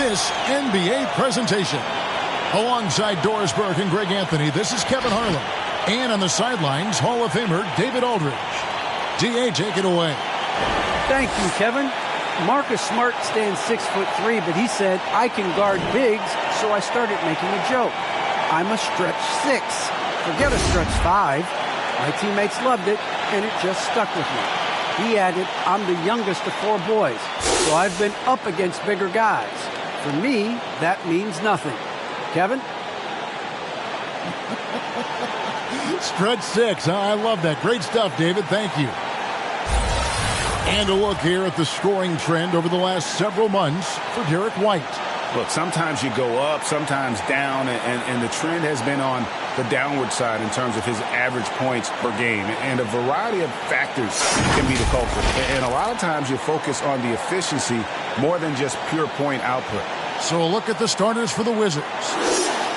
this NBA presentation. Alongside Doris Burke and Greg Anthony, this is Kevin Harlan. And on the sidelines, Hall of Famer David Aldridge. D.A., take it away. Thank you, Kevin. Marcus Smart stands 6'3", but he said, I can guard bigs, so I started making a joke. I'm a stretch 6. Forget a stretch 5. My teammates loved it, and it just stuck with me. He added, I'm the youngest of 4 boys, so I've been up against bigger guys. For me, that means nothing. Kevin? Stretch 6. I love that. Great stuff, David. Thank you. And a look here at the scoring trend over the last several months for Derek White. Look, sometimes you go up, sometimes down, and the trend has been on the downward side in terms of his average points per game. And a variety of factors can be the culprit. And a lot of times you focus on the efficiency more than just pure point output. So a look at the starters for the Wizards.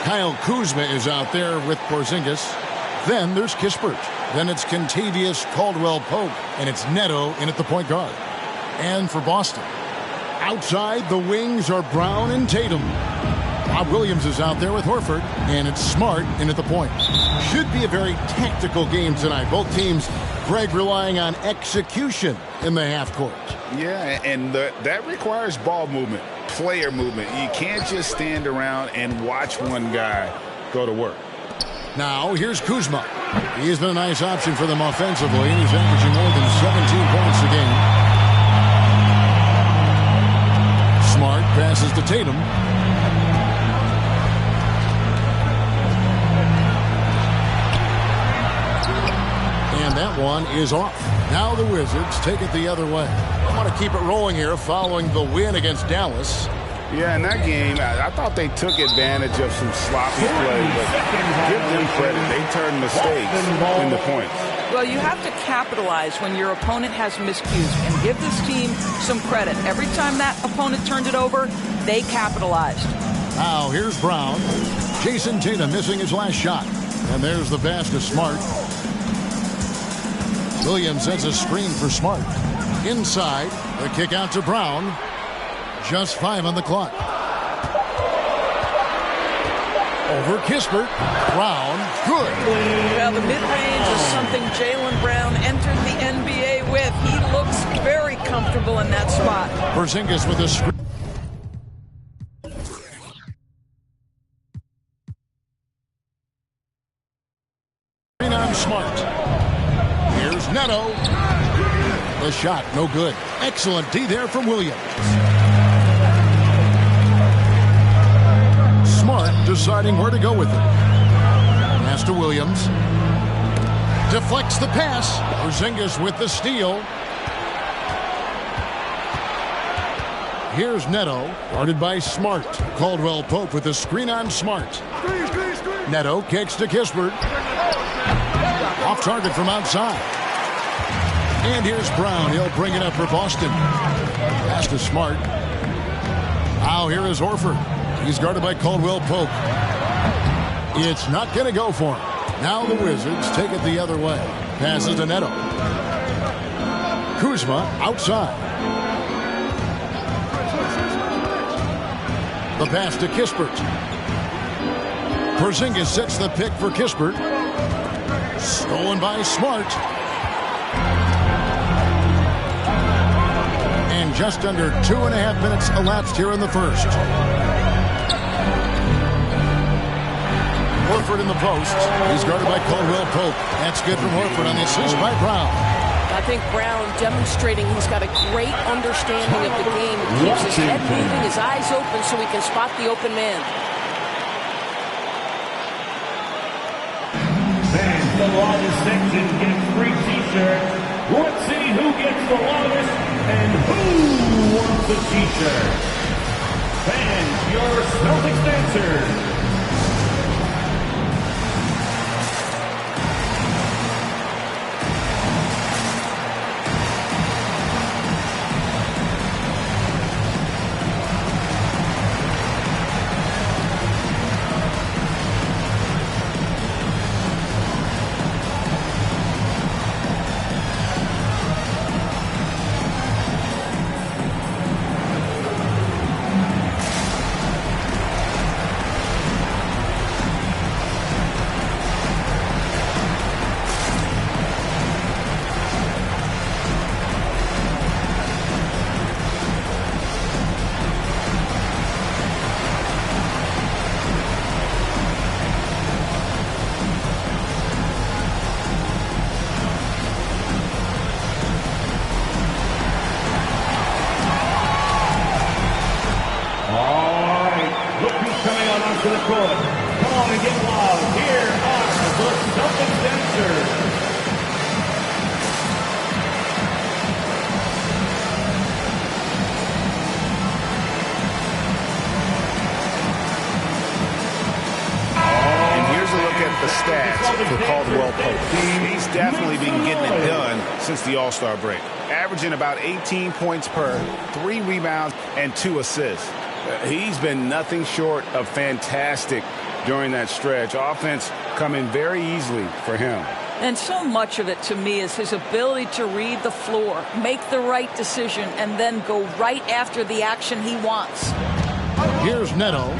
Kyle Kuzma is out there with Porzingis. Then there's Kispert. Then it's Kentavious Caldwell-Pope. And it's Neto in at the point guard. And for Boston, outside the wings are Brown and Tatum. Bob Williams is out there with Horford. And it's Smart in at the point. Should be a very tactical game tonight. Both teams, Greg, relying on execution in the half court. Yeah, and that requires ball movement, player movement. You can't just stand around and watch one guy go to work. Now, here's Kuzma. He's been a nice option for them offensively, and he's averaging more than 17 points a game. Smart passes to Tatum. And that one is off. Now the Wizards take it the other way. I want to keep it rolling here following the win against Dallas. Yeah, in that game, I thought they took advantage of some sloppy play, but give them credit. They turned mistakes into points. Well, you have to capitalize when your opponent has miscues, and give this team some credit. Every time that opponent turned it over, they capitalized. Now, here's Brown. Jason Tatum missing his last shot. And there's the pass to Smart. Williams sets a screen for Smart. Inside, the kick out to Brown. Just 5 on the clock. Over Kispert. Brown, good. Well, the mid-range is something Jaylen Brown entered the NBA with. He looks very comfortable in that spot. Porzingis with a screen. On Smart. Here's Neto. The shot, no good. Excellent D there from Williams. Smart deciding where to go with it. Pass to Williams. Deflects the pass. Porzingis with the steal. Here's Neto, guarded by Smart. Caldwell-Pope with the screen on Smart. Neto kicks to Kispert. Off target from outside. And here's Brown. He'll bring it up for Boston. Pass to Smart. Now here is Horford. He's guarded by Caldwell-Pope. It's not going to go for him. Now the Wizards take it the other way. Passes to Neto. Kuzma outside. The pass to Kispert. Porzingis sets the pick for Kispert. Stolen by Smart. And just under 2.5 minutes elapsed here in the first. Horford in the post. He's guarded by Caldwell-Pope. That's good from Horford on the assist by Brown. I think Brown demonstrating he's got a great understanding of the game. He keeps his head moving, his eyes open so he can spot the open man. Fans, the largest section gets free t-shirts. Let's see who gets the largest and who wants the t-shirt. Fans, your Celtics dancers. to the court. Come on and get loud. Here are the Celtics dancers. The stats for Caldwell Pope. He's definitely been getting it done since the All-Star break. Averaging about 18 points per, 3 rebounds, and 2 assists. He's been nothing short of fantastic during that stretch. Offense coming very easily for him. And so much of it, to me, is his ability to read the floor, make the right decision, and then go right after the action he wants. Here's Neto.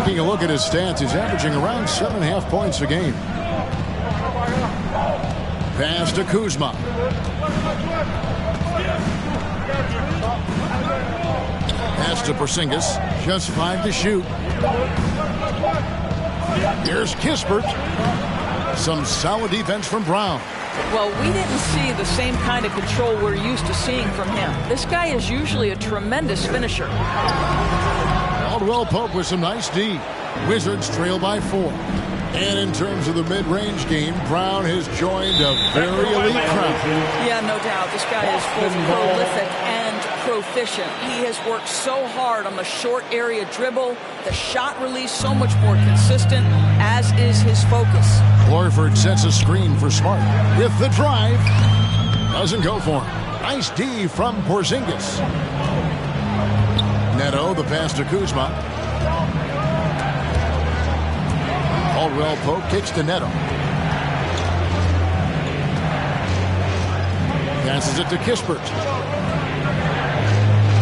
Taking a look at his stats, he's averaging around 7.5 points a game. Pass to Kuzma. Pass to Porzingis. Just 5 to shoot. Here's Kispert. Some solid defense from Brown. Well, we didn't see the same kind of control we're used to seeing from him. This guy is usually a tremendous finisher. Caldwell Pope with some nice D. Wizards trail by 4. And in terms of the mid-range game, Brown has joined a very elite crowd. Yeah, no doubt. This guy is both prolific and proficient. He has worked so hard on the short area dribble, the shot release so much more consistent, as is his focus. Horford sets a screen for Smart. With the drive, doesn't go for him. Nice D from Porzingis. Neto, the pass to Kuzma. Caldwell Pope kicks to Neto. Passes it to Kispert.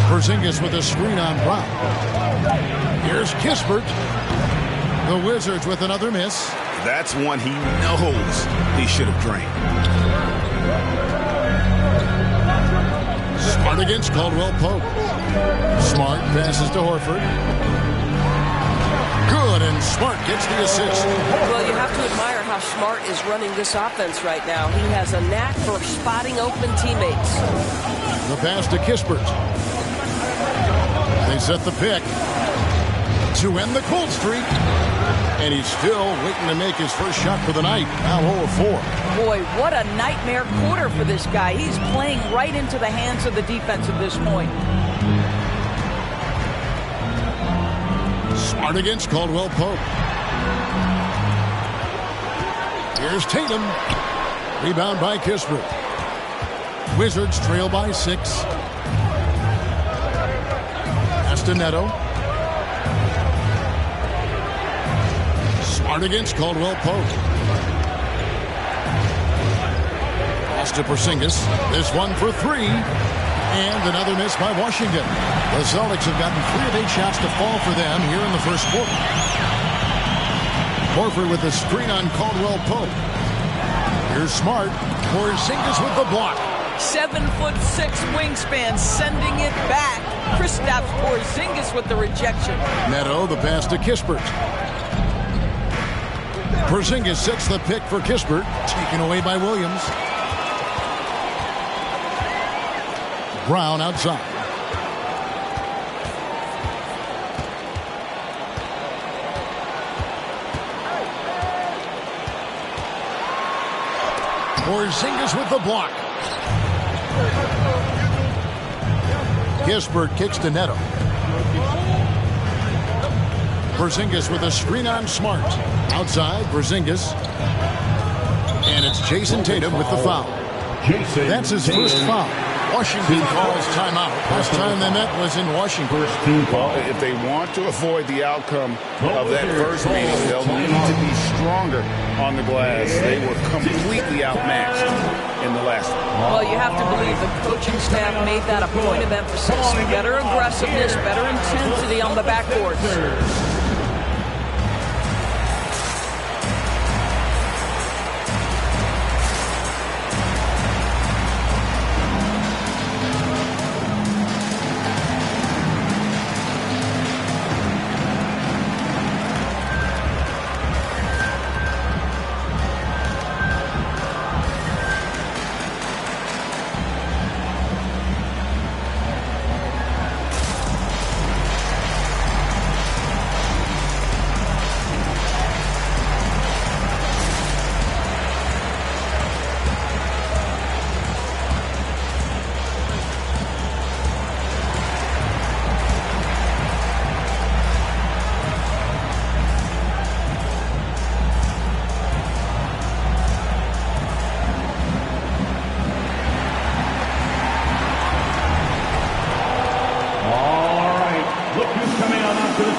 Porzingis with a screen on Brown. Here's Kispert. The Wizards with another miss. That's one he knows he should have drained. Smart against Caldwell Pope. Smart passes to Horford. Good, and Smart gets the assist. Well, you have to admire how Smart is running this offense right now. He has a knack for spotting open teammates. The pass to Kispert. They set the pick to end the cold streak. And he's still waiting to make his first shot for the night. Now 0-4. Boy, what a nightmare quarter for this guy. He's playing right into the hands of the defense at this point. Smart against Caldwell Pope. Here's Tatum. Rebound by Kispert. Wizards trail by 6. Pass to Neto. Smart against Caldwell Pope. Pass to Porzingis. This one for 3. And another miss by Washington. The Celtics have gotten 3 of 8 shots to fall for them here in the first quarter. Horford with a screen on Caldwell Pope. Here's Smart. Porzingis with the block. 7'6" wingspan, sending it back. Kristaps Porzingis with the rejection. Neto, the pass to Kispert. Porzingis sets the pick for Kispert. Taken away by Williams. Brown outside. Porzingis with the block. Kispert kicks to Neto. Porzingis with a screen on Smart. Outside, Porzingis. And it's Jason Tatum with the foul. That's his first foul. Washington calls timeout. Last time they met was in Washington. If they want to avoid the outcome of that first meeting, they'll need to be stronger on the glass. They were completely outmatched in the last one. Well, you have to believe the coaching staff made that a point of emphasis. Better aggressiveness, better intensity on the backboards.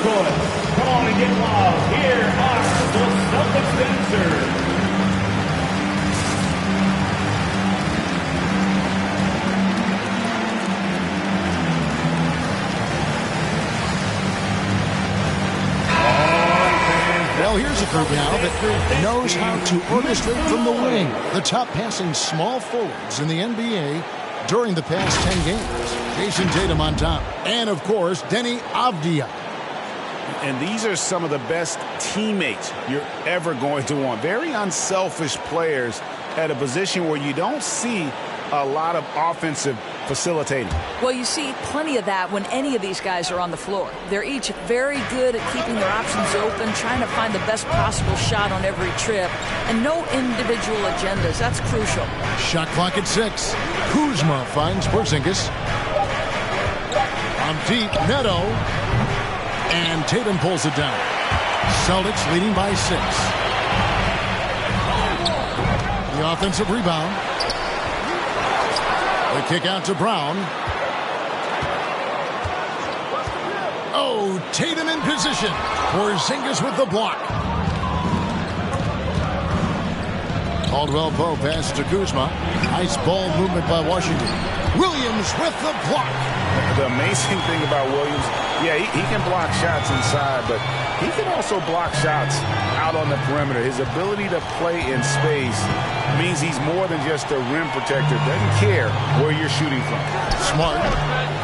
court. Come on and get loud. Here are the Celtics dancers. Well, here's a group now that knows how to orchestrate from the wing. The top passing small forwards in the NBA during the past 10 games. Jason Tatum on top. And, of course, Denny Avdia. And these are some of the best teammates you're ever going to want. Very unselfish players at a position where you don't see a lot of offensive facilitating. Well, you see plenty of that when any of these guys are on the floor. They're each very good at keeping their options open, trying to find the best possible shot on every trip, and no individual agendas. That's crucial. Shot clock at 6. Kuzma finds Porzingis. From deep, Neto. And Tatum pulls it down. Celtics leading by 6. The offensive rebound. The kick out to Brown. Oh, Tatum in position. Porzingis with the block. Caldwell Pope pass to Kuzma. Nice ball movement by Washington. Williams with the block. The amazing thing about Williams, yeah, he can block shots inside, but he can also block shots out on the perimeter. His ability to play in space means he's more than just a rim protector. Doesn't care where you're shooting from. Smart.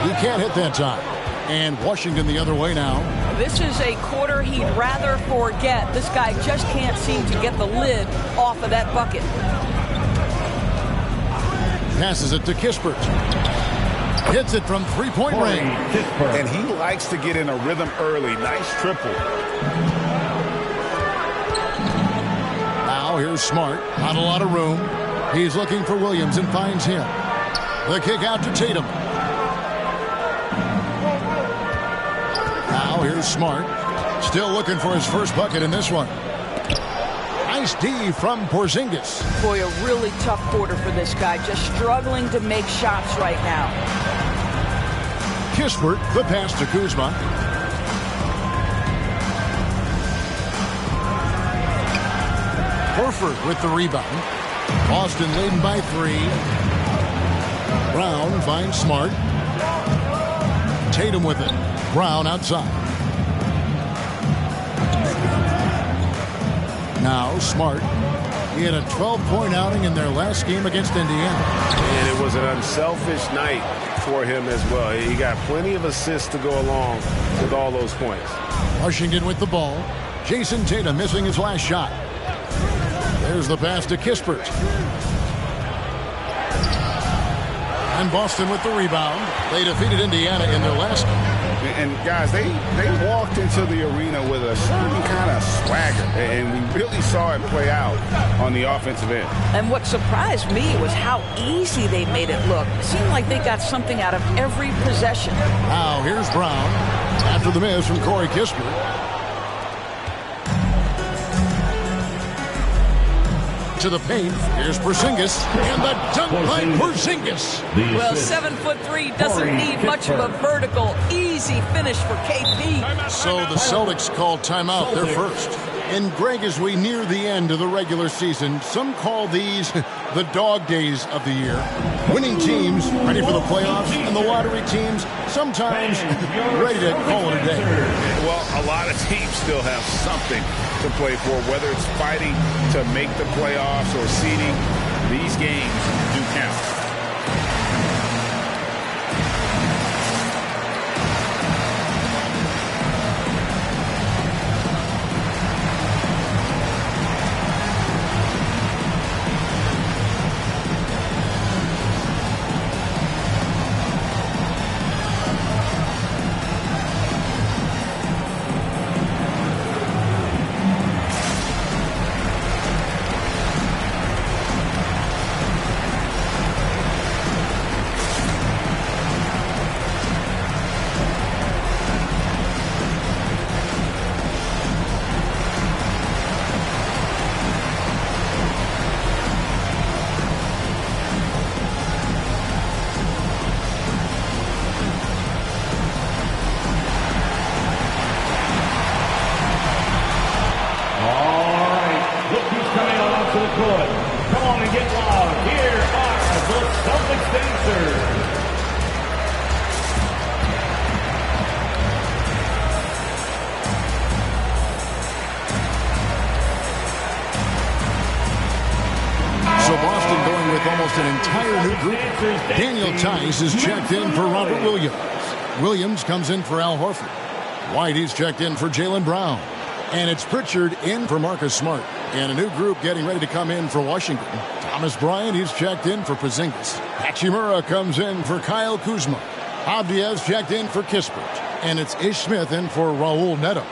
He can't hit that time. And Washington the other way now. This is a quarter he'd rather forget. This guy just can't seem to get the lid off of that bucket. Passes it to Kispert. Hits it from three-point range. And he likes to get in a rhythm early. Nice triple. Now here's Smart. Not a lot of room. He's looking for Williams and finds him. The kick out to Tatum. Now here's Smart. Still looking for his first bucket in this one. Nice D from Porzingis. Boy, a really tough quarter for this guy. Just struggling to make shots right now. Kispert, the pass to Kuzma. Horford with the rebound. Boston leading by 3. Brown finds Smart. Tatum with it. Brown outside. Now Smart. He had a 12-point outing in their last game against Indiana. And it was an unselfish night for him as well. He got plenty of assists to go along with all those points. Washington with the ball. Jason Tatum missing his last shot. There's the pass to Kispert. And Boston with the rebound. They defeated Indiana in their last game. And guys, they walked into the arena with a certain kind of swagger, and we really saw it play out on the offensive end. And what surprised me was how easy they made it look. It seemed like they got something out of every possession. Now here's Brown after the miss from Corey Kispert. To the paint. Here's Porzingis. And the dunk by Porzingis. Well, 7'3" doesn't need much of a vertical. Easy finish for KP. So the Celtics call timeout. They're first. And Greg, as we near the end of the regular season, some call these the dog days of the year. Winning teams ready for the playoffs, and the lottery teams sometimes ready to call it a day. Well, a lot of teams still have something to play for, whether it's fighting to make the playoffs or seeding. These games do count. good. Come on and get loud. Here are the Celtics dancers. So Boston going with almost an entire new group. Daniel Tice is checked in for Robert Williams. Williams comes in for Al Horford. Whitey's checked in for Jaylen Brown. And it's Pritchard in for Marcus Smart. And a new group getting ready to come in for Washington. Thomas Bryant, he's checked in for Porzingis. Hachimura comes in for Kyle Kuzma. Avdia's checked in for Kispert. And it's Ish Smith in for Raul Neto.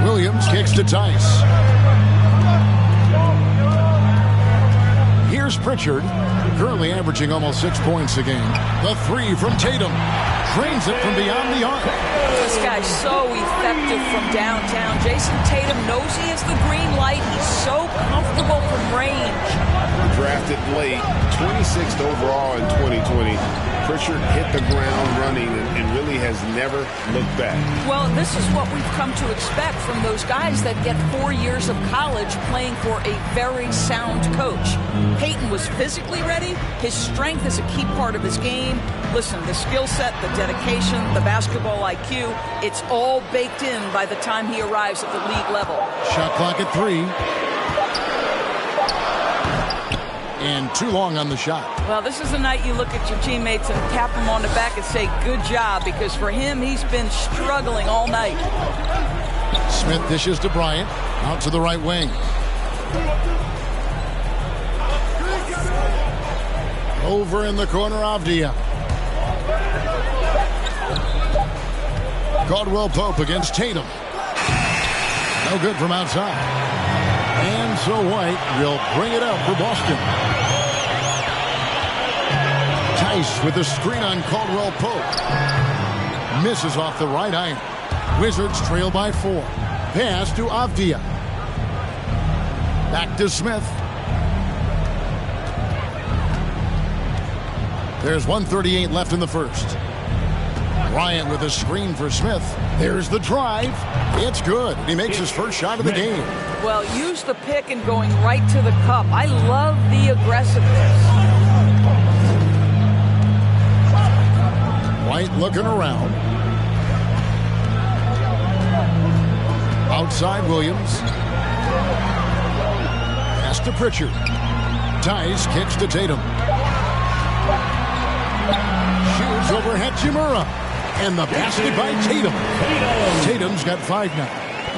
Williams kicks to Tice. Here's Pritchard, currently averaging almost 6 points a game. The three from Tatum. Drains it from beyond the arc. This guy's so effective from downtown. Jason Tatum knows he has the green light. He's so comfortable from range. Drafted late, 26th overall in 2020. Pritchard hit the ground running and really has never looked back. Well, this is what we've come to expect from those guys that get 4 years of college playing for a very sound coach. Peyton was physically ready. His strength is a key part of his game. Listen, the skill set, the dedication, the basketball IQ, it's all baked in by the time he arrives at the league level. Shot clock at 3. And too long on the shot. Well, this is the night you look at your teammates and tap them on the back and say, good job, because for him, he's been struggling all night. Smith dishes to Bryant, out to the right wing. Over in the corner, Avdia. Caldwell Pope against Tatum. No good from outside. And so White will bring it up for Boston. Tice with the screen on Caldwell Pope. Misses off the right iron. Wizards trail by 4. Pass to Avdia. Back to Smith. There's 1:38 left in the first. Bryant with a screen for Smith. There's the drive. It's good. He makes his first shot of the game. Well, use the pick and going right to the cup. I love the aggressiveness. White looking around. Outside Williams. Pass to Pritchard. Tice kicks to Tatum. Shoots over Hachimura. And the basket by Tatum. Tatum's got 5 now.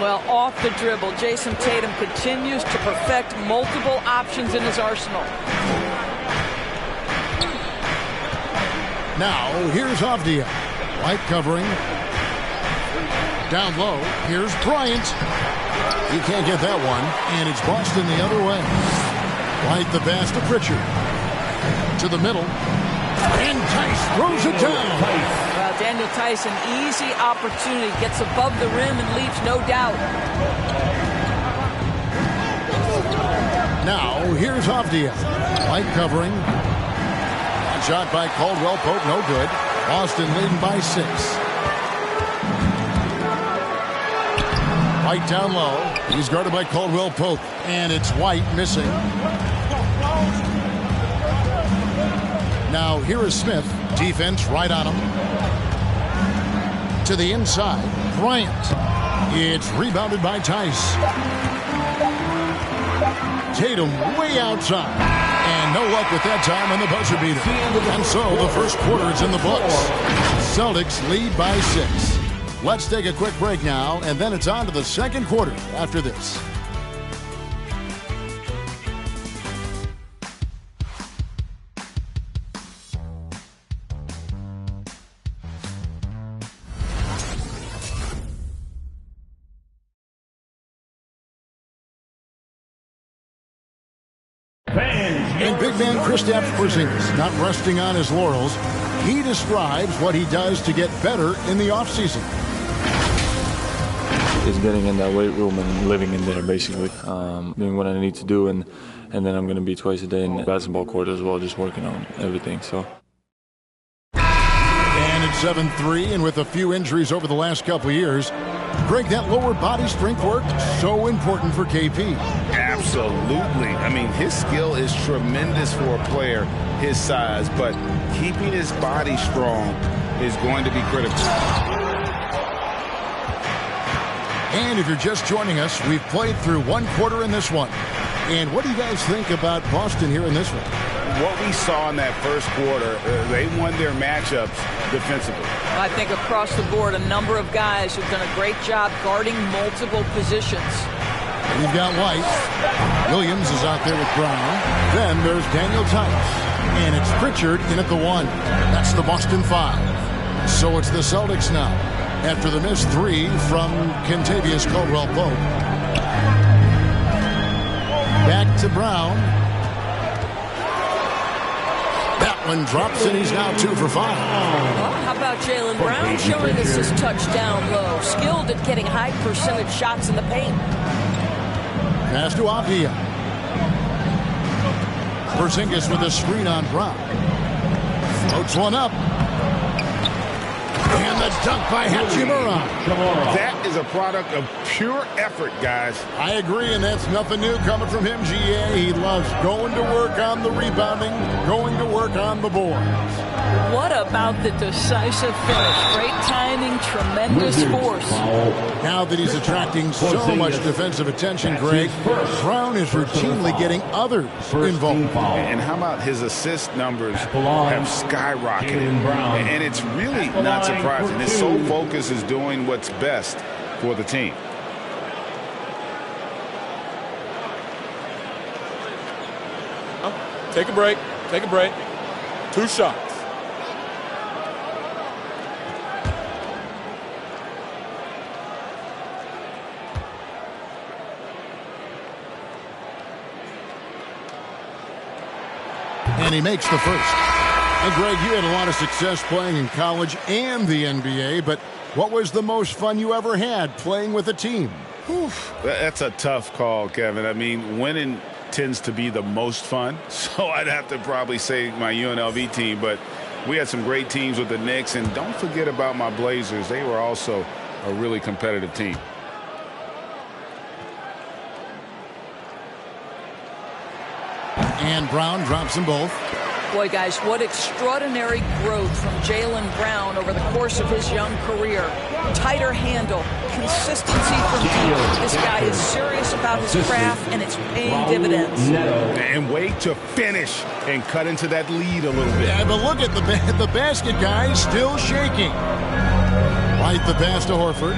Well, off the dribble, Jason Tatum continues to perfect multiple options in his arsenal. Now, here's Avdia. White covering. Down low, here's Bryant. He can't get that one, and it's Boston the other way. White the pass to Pritchard. To the middle. And Tice throws it down. Well, Daniel Tice, an easy opportunity. Gets above the rim and leaves no doubt. Now, here's Avdia. White covering. Shot by Caldwell Pope, no good. Boston leading by 6. White down low. He's guarded by Caldwell Pope. And it's White missing. Now, here is Smith. Defense right on him. To the inside. Bryant. It's rebounded by Tice. Tatum way outside. And no luck with that time on the buzzer beater. And so the first quarter is in the books. Celtics lead by 6. Let's take a quick break now, and then it's on to the second quarter after this. And big man Kristaps Porzingis not resting on his laurels. He describes what he does to get better in the offseason. It's getting in that weight room and living in there, basically. Doing what I need to do, and then I'm going to be twice a day in the basketball court as well, just working on everything. So. And at 7'3", and with a few injuries over the last couple of years, Greg, that lower body strength work so important for KP. Absolutely. I mean, his skill is tremendous for a player his size, but keeping his body strong is going to be critical. And if you're just joining us, we've played through one quarter in this one. And what do you guys think about Boston here in this one? What we saw in that first quarter, they won their matchups defensively. I think across the board, a number of guys who've done a great job guarding multiple positions. We've got White. Williams is out there with Brown. Then there's Daniel Tice. And it's Pritchard in at the 1. That's the Boston 5. So it's the Celtics now, after the missed 3 from Kentavious Caldwell-Pope. Back to Brown. That one drops, and he's now 2 for 5. Well, how about Jaylen Brown showing us his touchdown low? Skilled at getting high percentage shots in the paint. Pass to Avdia. Porzingis with a screen on Brown. Floats one up. And the dunk by Hachimura. That is a product of pure effort, guys. I agree, and that's nothing new coming from him, GA. He loves going to work on the rebounding, going to work on the boards. What about the decisive finish? Great timing, tremendous force. Now that he's attracting so much defensive attention, Greg, Brown is routinely getting others involved. And how about his assist numbers have skyrocketed? And it's really not surprising. His sole focus is doing what's best for the team. Take a break. Take a break. 2 shots. And he makes the first. And Greg, you had a lot of success playing in college and the NBA, but what was the most fun you ever had playing with a team? Whew. That's a tough call, Kevin. I mean, winning tends to be the most fun, so I'd have to probably say my UNLV team, but we had some great teams with the Knicks, and don't forget about my Blazers. They were also a really competitive team. And Brown drops them both. Boy, guys, what extraordinary growth from Jaylen Brown over the course of his young career. Tighter handle, consistency from deep. This guy is serious about his craft, and it's paying dividends. And wait to finish and cut into that lead a little bit. Yeah, but look at the basket, guys, still shaking. Right, the pass to Horford.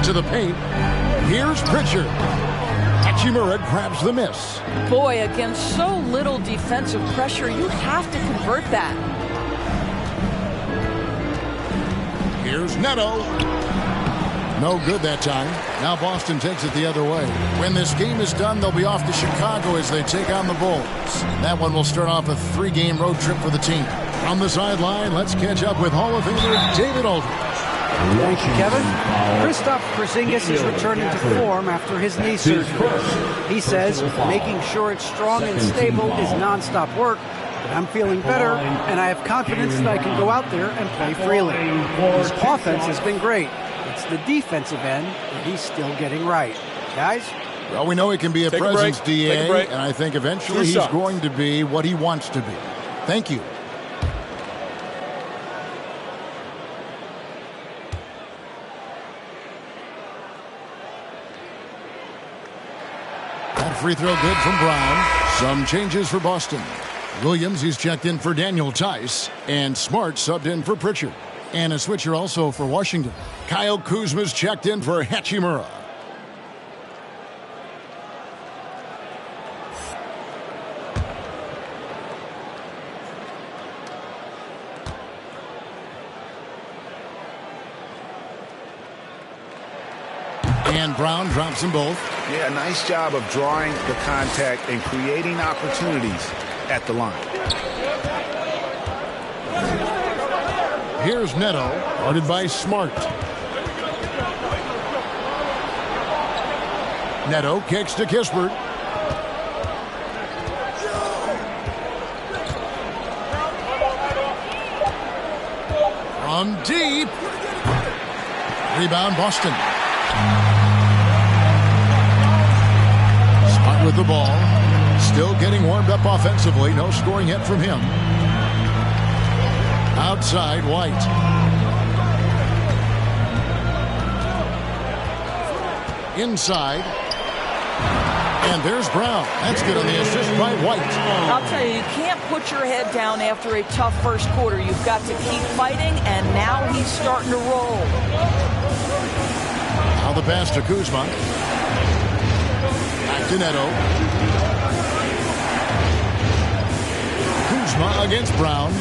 To the paint. Here's Pritchard. Hachimura grabs the miss. Boy, against so little defensive pressure, you have to convert that. Here's Neto. No good that time. Now Boston takes it the other way. When this game is done, they'll be off to Chicago as they take on the Bulls. That one will start off a 3-game road trip for the team. On the sideline, let's catch up with Hall of Famer David Aldridge. Thank you, Kevin. Kristaps Porzingis is returning to form after his knee surgery. He says making sure it's strong and stable is nonstop work, but I'm feeling better, and I have confidence that I can go out there and play freely. His offense has been great. It's the defensive end that he's still getting right. Guys? Well, we know he can be a presence, DA, and I think eventually he's going to be what he wants to be. Thank you. Free throw good from Brown. Some changes for Boston. Williams, he's checked in for Daniel Tice. And Smart subbed in for Pritchard. And a switcher also for Washington. Kyle Kuzma's checked in for Hachimura. And Brown drops them both. Yeah, nice job of drawing the contact and creating opportunities at the line. Here's Neto, guarded by Smart. Neto kicks to Kispert. From deep. Rebound, Boston. Smart with the ball. Still getting warmed up offensively. No scoring yet from him. Outside, White. Inside. And there's Brown. That's good on the assist by White. I'll tell you, you can't put your head down after a tough first quarter. You've got to keep fighting, and now he's starting to roll. Now the pass to Kuzma. Back to Neto. Kuzma against Brown.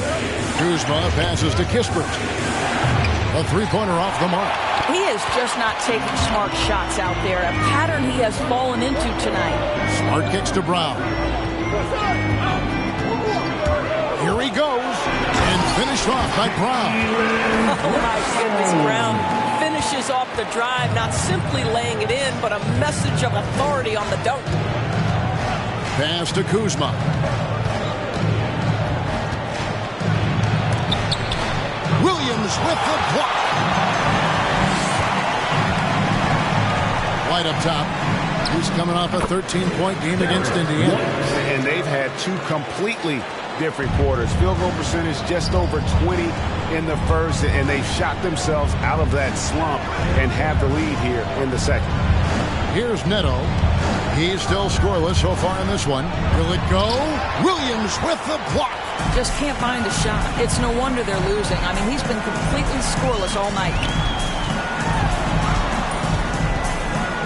Kuzma passes to Kispert. A three-pointer off the mark. He is just not taking smart shots out there. A pattern he has fallen into tonight. Smart kicks to Brown. Here he goes. And finished off by Brown. Oh, my goodness. Brown finishes off the drive, not simply laying it in, but a message of authority on the dunk. Pass to Kuzma. Williams with the block. White up top. He's coming off a 13-point game against Indiana. And they've had two completely different quarters. Field goal percentage just over 20 in the first, and they shot themselves out of that slump and have the lead here in the second. Here's Neto. He's still scoreless so far in this one. Will it go? Williams with the block. Just can't find a shot. It's no wonder they're losing. I mean, he's been completely scoreless all night.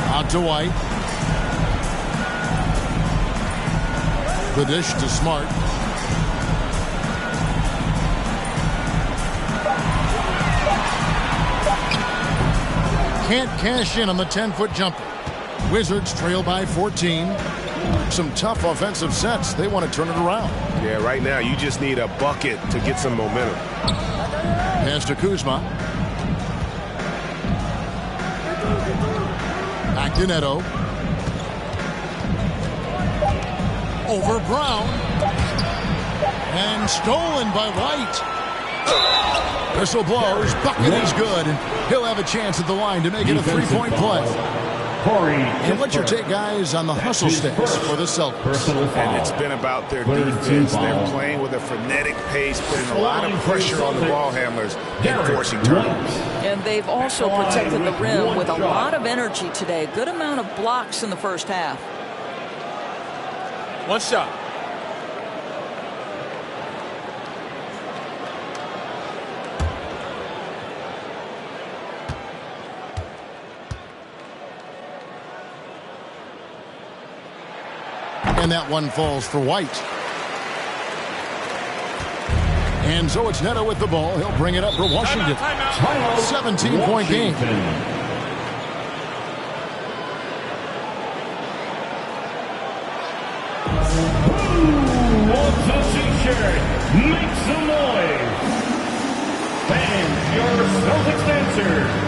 Out to White. The dish to Smart. Can't cash in on the 10-foot jumper. Wizards trail by 14. Some tough offensive sets. They want to turn it around. Yeah, right now you just need a bucket to get some momentum. Pass to Kuzma. Back to Neto. Over Brown. And stolen by White. Whistle blows. Bucket is good. And he'll have a chance at the line to make it a three-point play. And what's your take, guys, on the hustle stats for the Celtics? And it's been about their defense. They're playing with a frenetic pace, putting a lot of pressure on the ball handlers and forcing turnovers. And they've also protected the rim with a lot of energy today. Good amount of blocks in the first half. One shot. And that one falls for White. And so it's Neto with the ball. He'll bring it up for Washington. 17-point game. Who wants a t-shirt? Make some noise. And your Celtics dancer.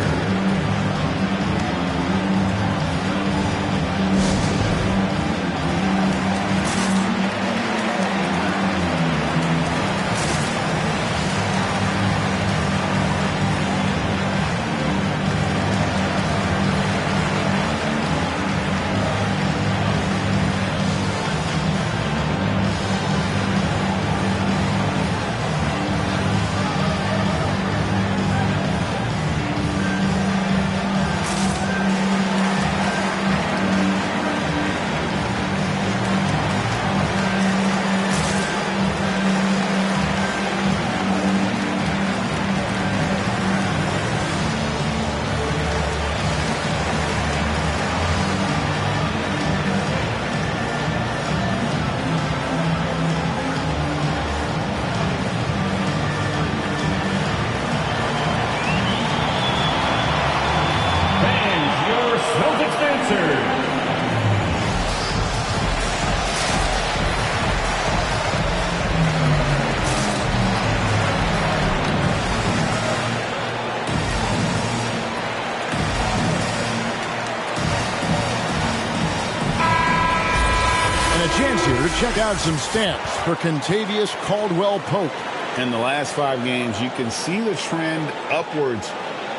Chance here to check out some stats for Kentavious Caldwell-Pope. In the last 5 games, you can see the trend upwards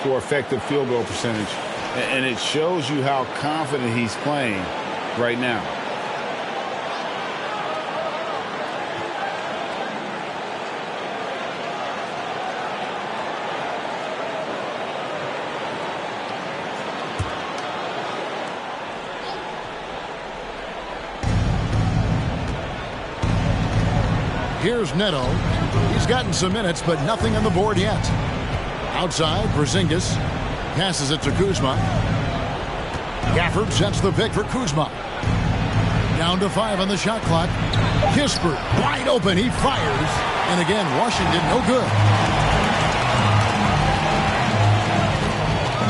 for effective field goal percentage. And it shows you how confident he's playing right now. Here's Neto. He's gotten some minutes, but nothing on the board yet. Outside, Porzingis passes it to Kuzma. Gafford sets the pick for Kuzma. Down to 5 on the shot clock. Kispert wide open. He fires. And again, Washington no good.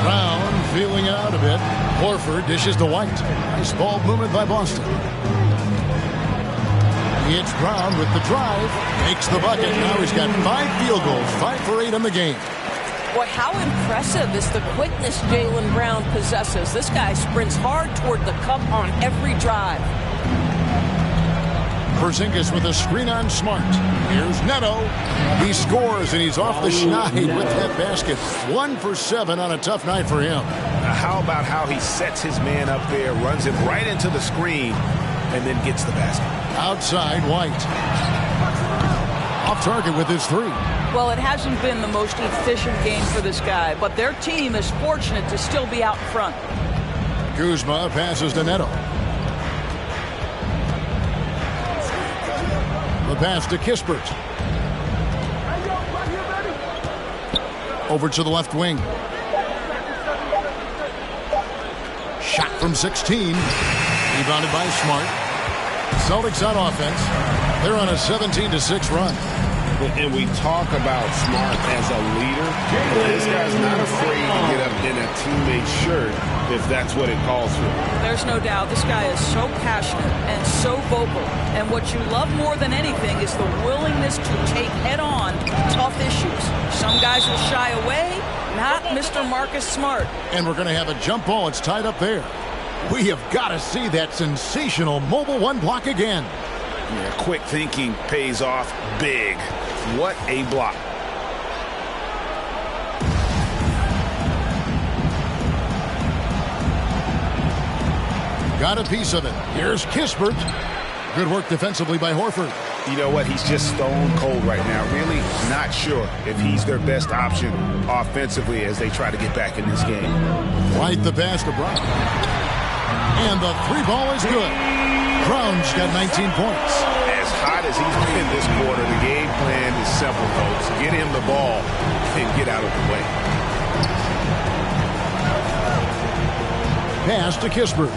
Brown feeling it out a bit. Horford dishes to White. Nice ball movement by Boston. It's Brown with the drive. Makes the bucket. Now he's got 5 field goals. 5 for 8 in the game. Boy, how impressive is the quickness Jaylen Brown possesses. This guy sprints hard toward the cup on every drive. Porzingis with a screen on Smart. Here's Neto. He scores, and he's off the schneid with that basket. 1 for 7 on a tough night for him. How about how he sets his man up there, runs him right into the screen, and then gets the basket. Outside, White. Off target with his 3. Well, it hasn't been the most efficient game for this guy, but their team is fortunate to still be out in front. Kuzma passes to Neto. The pass to Kispert. Over to the left wing. Shot from 16. Rebounded by Smart. Celtics on offense. They're on a 17-6 run. And we talk about Smart as a leader. This guy's not afraid to get up in a teammate's shirt if that's what it calls for. There's no doubt this guy is so passionate and so vocal. And what you love more than anything is the willingness to take head-on tough issues. Some guys will shy away, not Mr. Marcus Smart. And we're going to have a jump ball. It's tied up there. We have got to see that sensational mobile 1 block again. Yeah, quick thinking pays off big. What a block. Got a piece of it. Here's Kispert. Good work defensively by Horford. You know what? He's just stone cold right now. Really not sure if he's their best option offensively as they try to get back in this game. Right the pass to Brown. And the 3 ball is good. Brown's got 19 points. As hot as he's been this quarter, the game plan is simple, folks. Get him the ball and get out of the way. Pass to Kispert.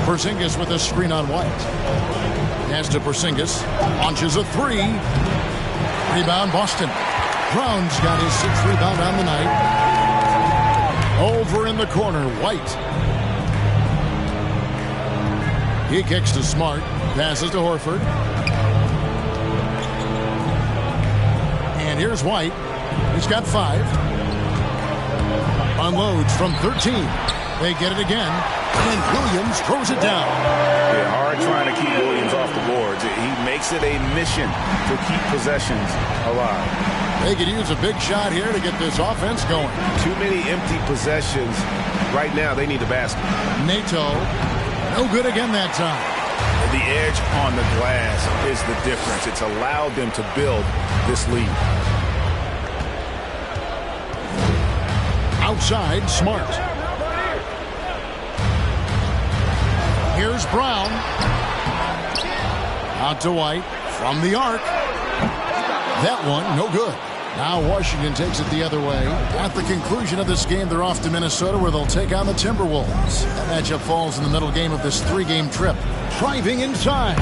Porzingis with a screen on White. Pass to Porzingis. Launches a 3. Rebound Boston. Brown's got his 6th rebound on the night. Over in the corner, White. He kicks to Smart. Passes to Horford. And here's White. He's got 5. Unloads from 13. They get it again. And Williams throws it down. Yeah, hard trying to keep Williams off the boards. He makes it a mission to keep possessions alive. They could use a big shot here to get this offense going. Too many empty possessions. Right now, they need a basket. Neto, no good again that time. The edge on the glass is the difference. It's allowed them to build this lead. Outside, Smart. Here's Brown. Out to White from the arc. That one, no good. Now Washington takes it the other way. At the conclusion of this game, they're off to Minnesota where they'll take on the Timberwolves. That matchup falls in the middle game of this 3-game trip. Driving inside.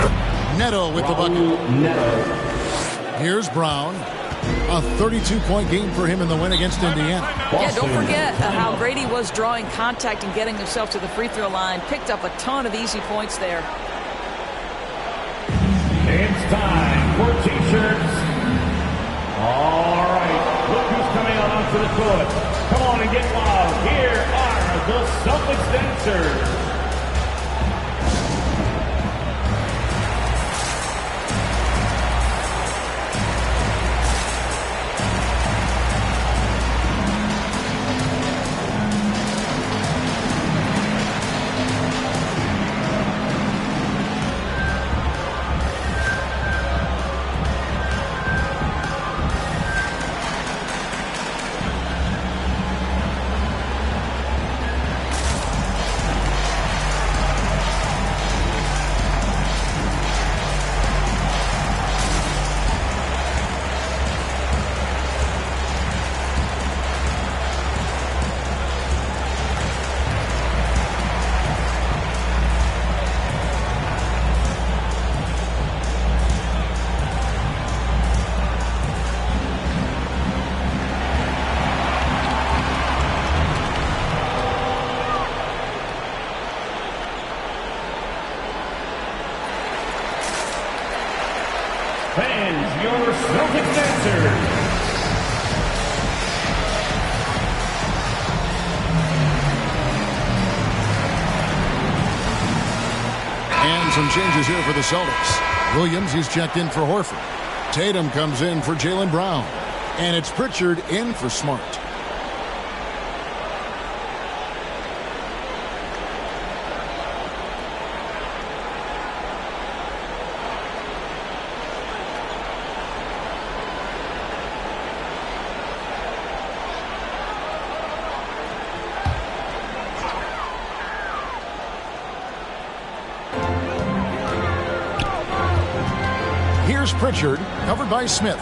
Neto with the bucket. Here's Brown. A 32-point game for him in the win against Indiana. Yeah, don't forget how great he was drawing contact and getting himself to the free throw line. Picked up a ton of easy points there. It's time for T-shirts. All right, look who's coming out onto the court. Come on and get loud. Here are the Celtics dancers. And your Celtics answer. And some changes here for the Celtics. Williams, he's checked in for Horford. Tatum comes in for Jaylen Brown. And it's Pritchard in for Smart. Here's Pritchard, covered by Smith.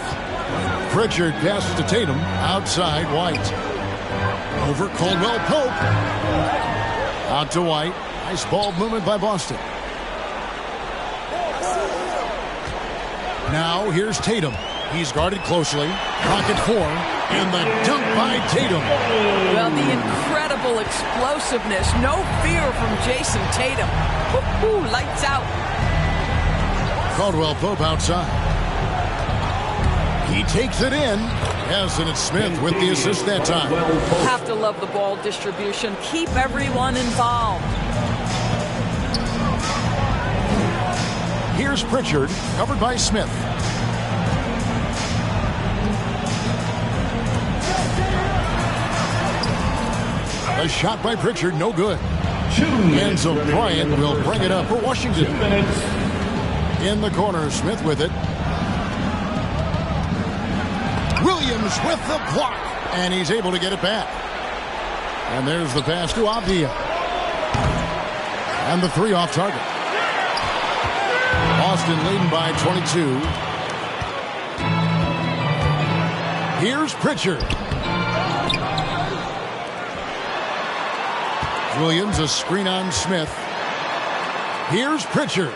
Pritchard passes to Tatum, outside White. Over Caldwell Pope. Out to White. Nice ball movement by Boston. Now here's Tatum. He's guarded closely. Pocket 4. And the dunk by Tatum. Well, the incredible explosiveness. No fear from Jason Tatum. Woo-hoo, lights out. Caldwell Pope outside. He takes it in. Yes, and it's Smith with the assist that time. Have to love the ball distribution. Keep everyone involved. Here's Pritchard, covered by Smith. A shot by Pritchard, no good. And so Bryant will bring it up for Washington. 2 minutes. In the corner, Smith with it. Williams with the block. And he's able to get it back. And there's the pass to Avdia. And the 3 off target. Boston leading by 22. Here's Pritchard. Williams, a screen on Smith. Here's Pritchard.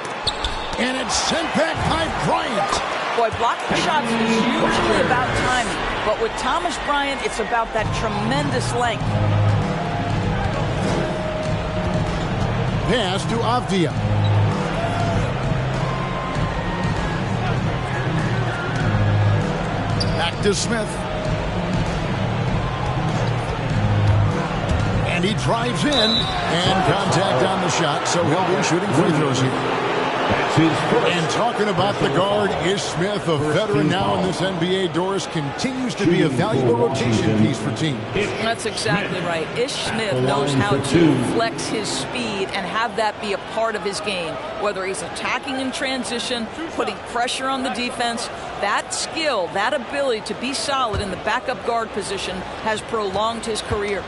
And it's sent back by Bryant. Boy, blocking shots is usually about timing. But with Thomas Bryant, it's about that tremendous length. Pass to Avdia. Back to Smith. And he drives in. And contact on the shot, so he'll be shooting free throws here. And talking about the guard, Ish Smith, a veteran now in this NBA, Doris, continues to be a valuable rotation piece for teams. That's exactly right. Ish Smith knows how to flex his speed and have that be a part of his game. Whether he's attacking in transition, putting pressure on the defense, that skill, that ability to be solid in the backup guard position has prolonged his career.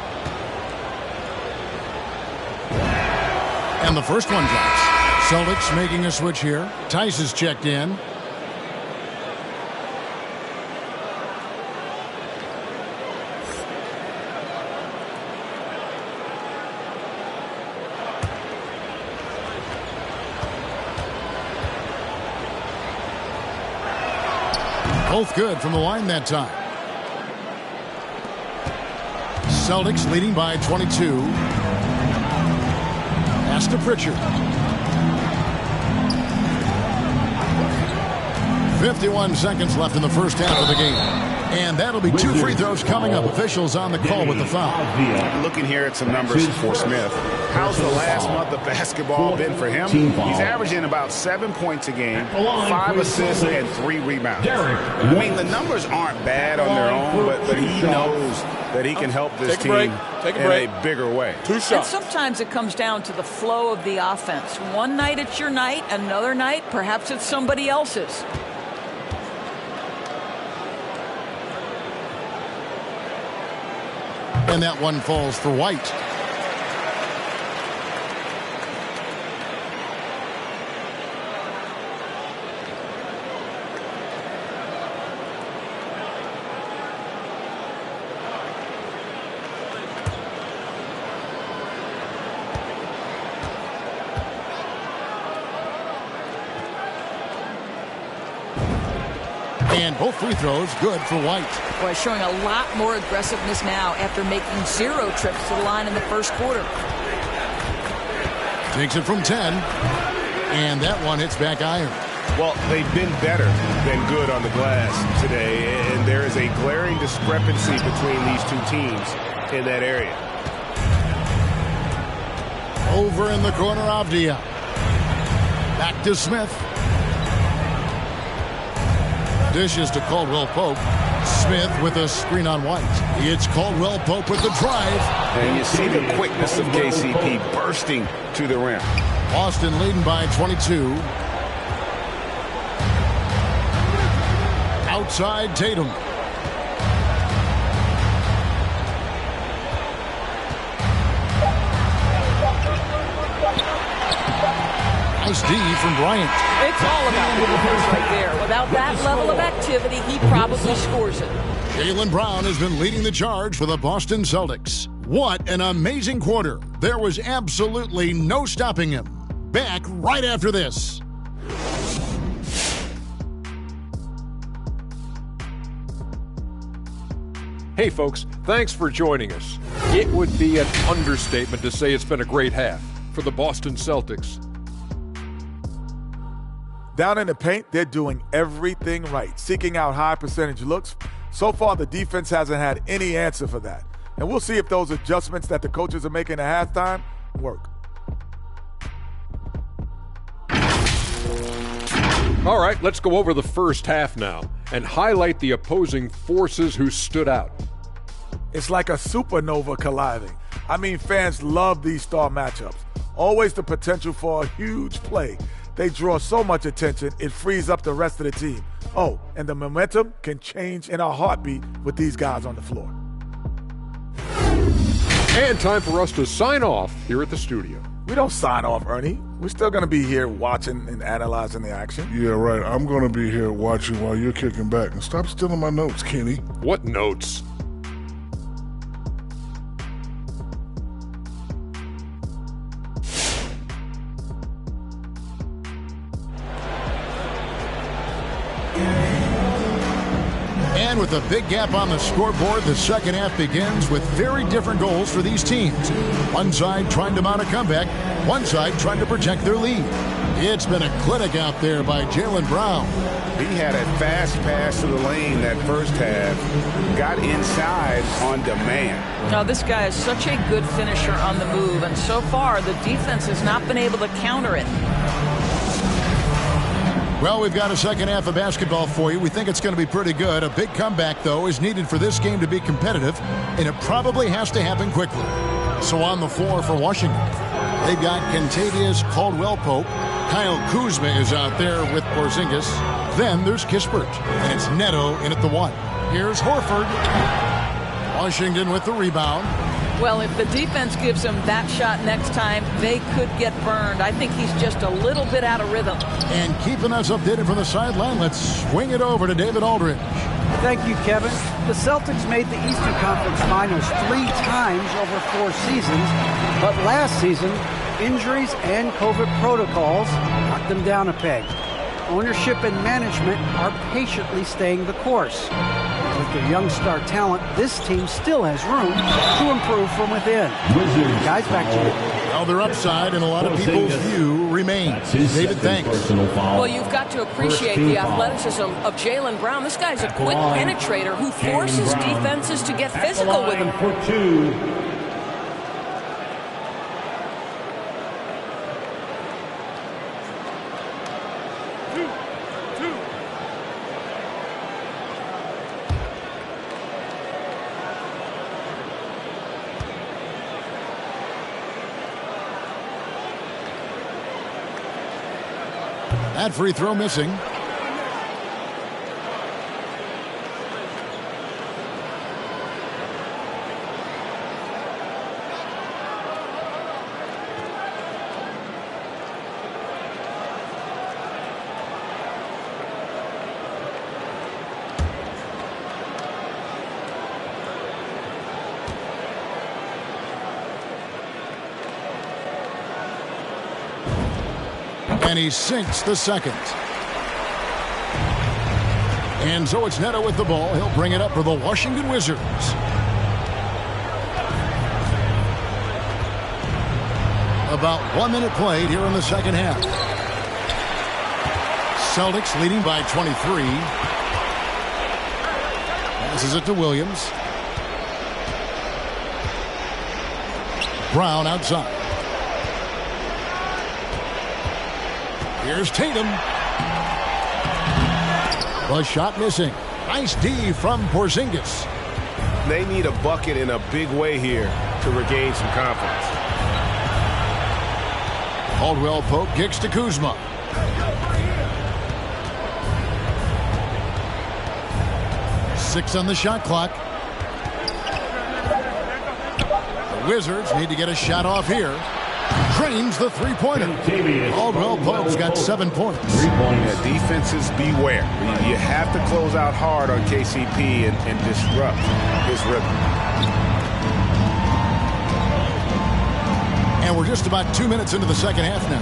And the first one drops. Celtics making a switch here. Tice is checked in. Both good from the line that time. Celtics leading by 22. Pass to Pritchard. 51 seconds left in the first half of the game. And that'll be 2 free throws coming up. Officials on the call with the foul. Looking here at some numbers for Smith. How's the last month of basketball been for him? He's averaging about 7 points a game, 5 assists, and 3 rebounds. I mean, the numbers aren't bad on their own, but he knows that he can help this team in a bigger way. 2 shots. And sometimes it comes down to the flow of the offense. One night it's your night, another night perhaps it's somebody else's. And that one falls for White. And both free throws good for White. Boy, showing a lot more aggressiveness now after making 0 trips to the line in the first quarter. Takes it from 10. And that one hits back iron. Well, they've been better than good on the glass today, and there is a glaring discrepancy between these two teams in that area. Over in the corner, Avdia. Back to Smith. Dishes to Caldwell Pope. Smith with a screen on White. It's Caldwell Pope with the drive. And you see the quickness of KCP bursting to the rim. Boston leading by 22. Outside Tatum. Nice D from Bryant. It's all about the defense right there. Without that level of activity, he probably scores it. Jaylen Brown has been leading the charge for the Boston Celtics. What an amazing quarter. There was absolutely no stopping him. Back right after this. Hey folks, thanks for joining us. It would be an understatement to say it's been a great half for the Boston Celtics. Down in the paint, they're doing everything right, seeking out high percentage looks. So far, the defense hasn't had any answer for that. And we'll see if those adjustments that the coaches are making at halftime work. All right, let's go over the first half now and highlight the opposing forces who stood out. It's like a supernova colliding. I mean, fans love these star matchups. Always the potential for a huge play. They draw so much attention, it frees up the rest of the team. Oh, and the momentum can change in a heartbeat with these guys on the floor. And time for us to sign off here at the studio. We don't sign off, Ernie. We're still going to be here watching and analyzing the action. Yeah, right. I'm going to be here watching while you're kicking back. And stop stealing my notes, Kenny. What notes? And with a big gap on the scoreboard, the second half begins with very different goals for these teams. One side trying to mount a comeback, one side trying to protect their lead. It's been a clinic out there by Jaylen Brown. He had a fast pass to the lane that first half, got inside on demand. Now, this guy is such a good finisher on the move, and so far the defense has not been able to counter it. Well, we've got a second half of basketball for you. We think it's going to be pretty good. A big comeback, though, is needed for this game to be competitive, and it probably has to happen quickly. So on the floor for Washington, they've got Kentavious Caldwell-Pope. Kyle Kuzma is out there with Porzingis. Then there's Kispert, and it's Neto in at the one. Here's Horford. Washington with the rebound. Well, if the defense gives him that shot next time, they could get burned. I think he's just a little bit out of rhythm. And keeping us updated from the sideline, let's swing it over to David Aldridge. Thank you, Kevin. The Celtics made the Eastern Conference Finals 3 times over 4 seasons, but last season, injuries and COVID protocols knocked them down a peg. Ownership and management are patiently staying the course. With their young star talent, this team still has room to improve from within. Guys, back to you. Well, their upside in a lot of people's view remains. David, thanks. Well, you've got to appreciate the athleticism of Jaylen Brown. This guy's a quick penetrator who forces defenses to get physical with him. For 2. That free throw missing. And he sinks the second. And so it's Neto with the ball. He'll bring it up for the Washington Wizards. About 1 minute played here in the second half. Celtics leading by 23. Passes it to Williams. Brown outside. Here's Tatum. The shot missing. Nice D from Porzingis. They need a bucket in a big way here to regain some confidence. Caldwell Pope kicks to Kuzma. Six on the shot clock. The Wizards need to get a shot off here. Drains the three-pointer. Caldwell Pope's got 7 points. Yeah, defenses beware. You have to close out hard on KCP and disrupt his rhythm. And we're just about 2 minutes into the second half now.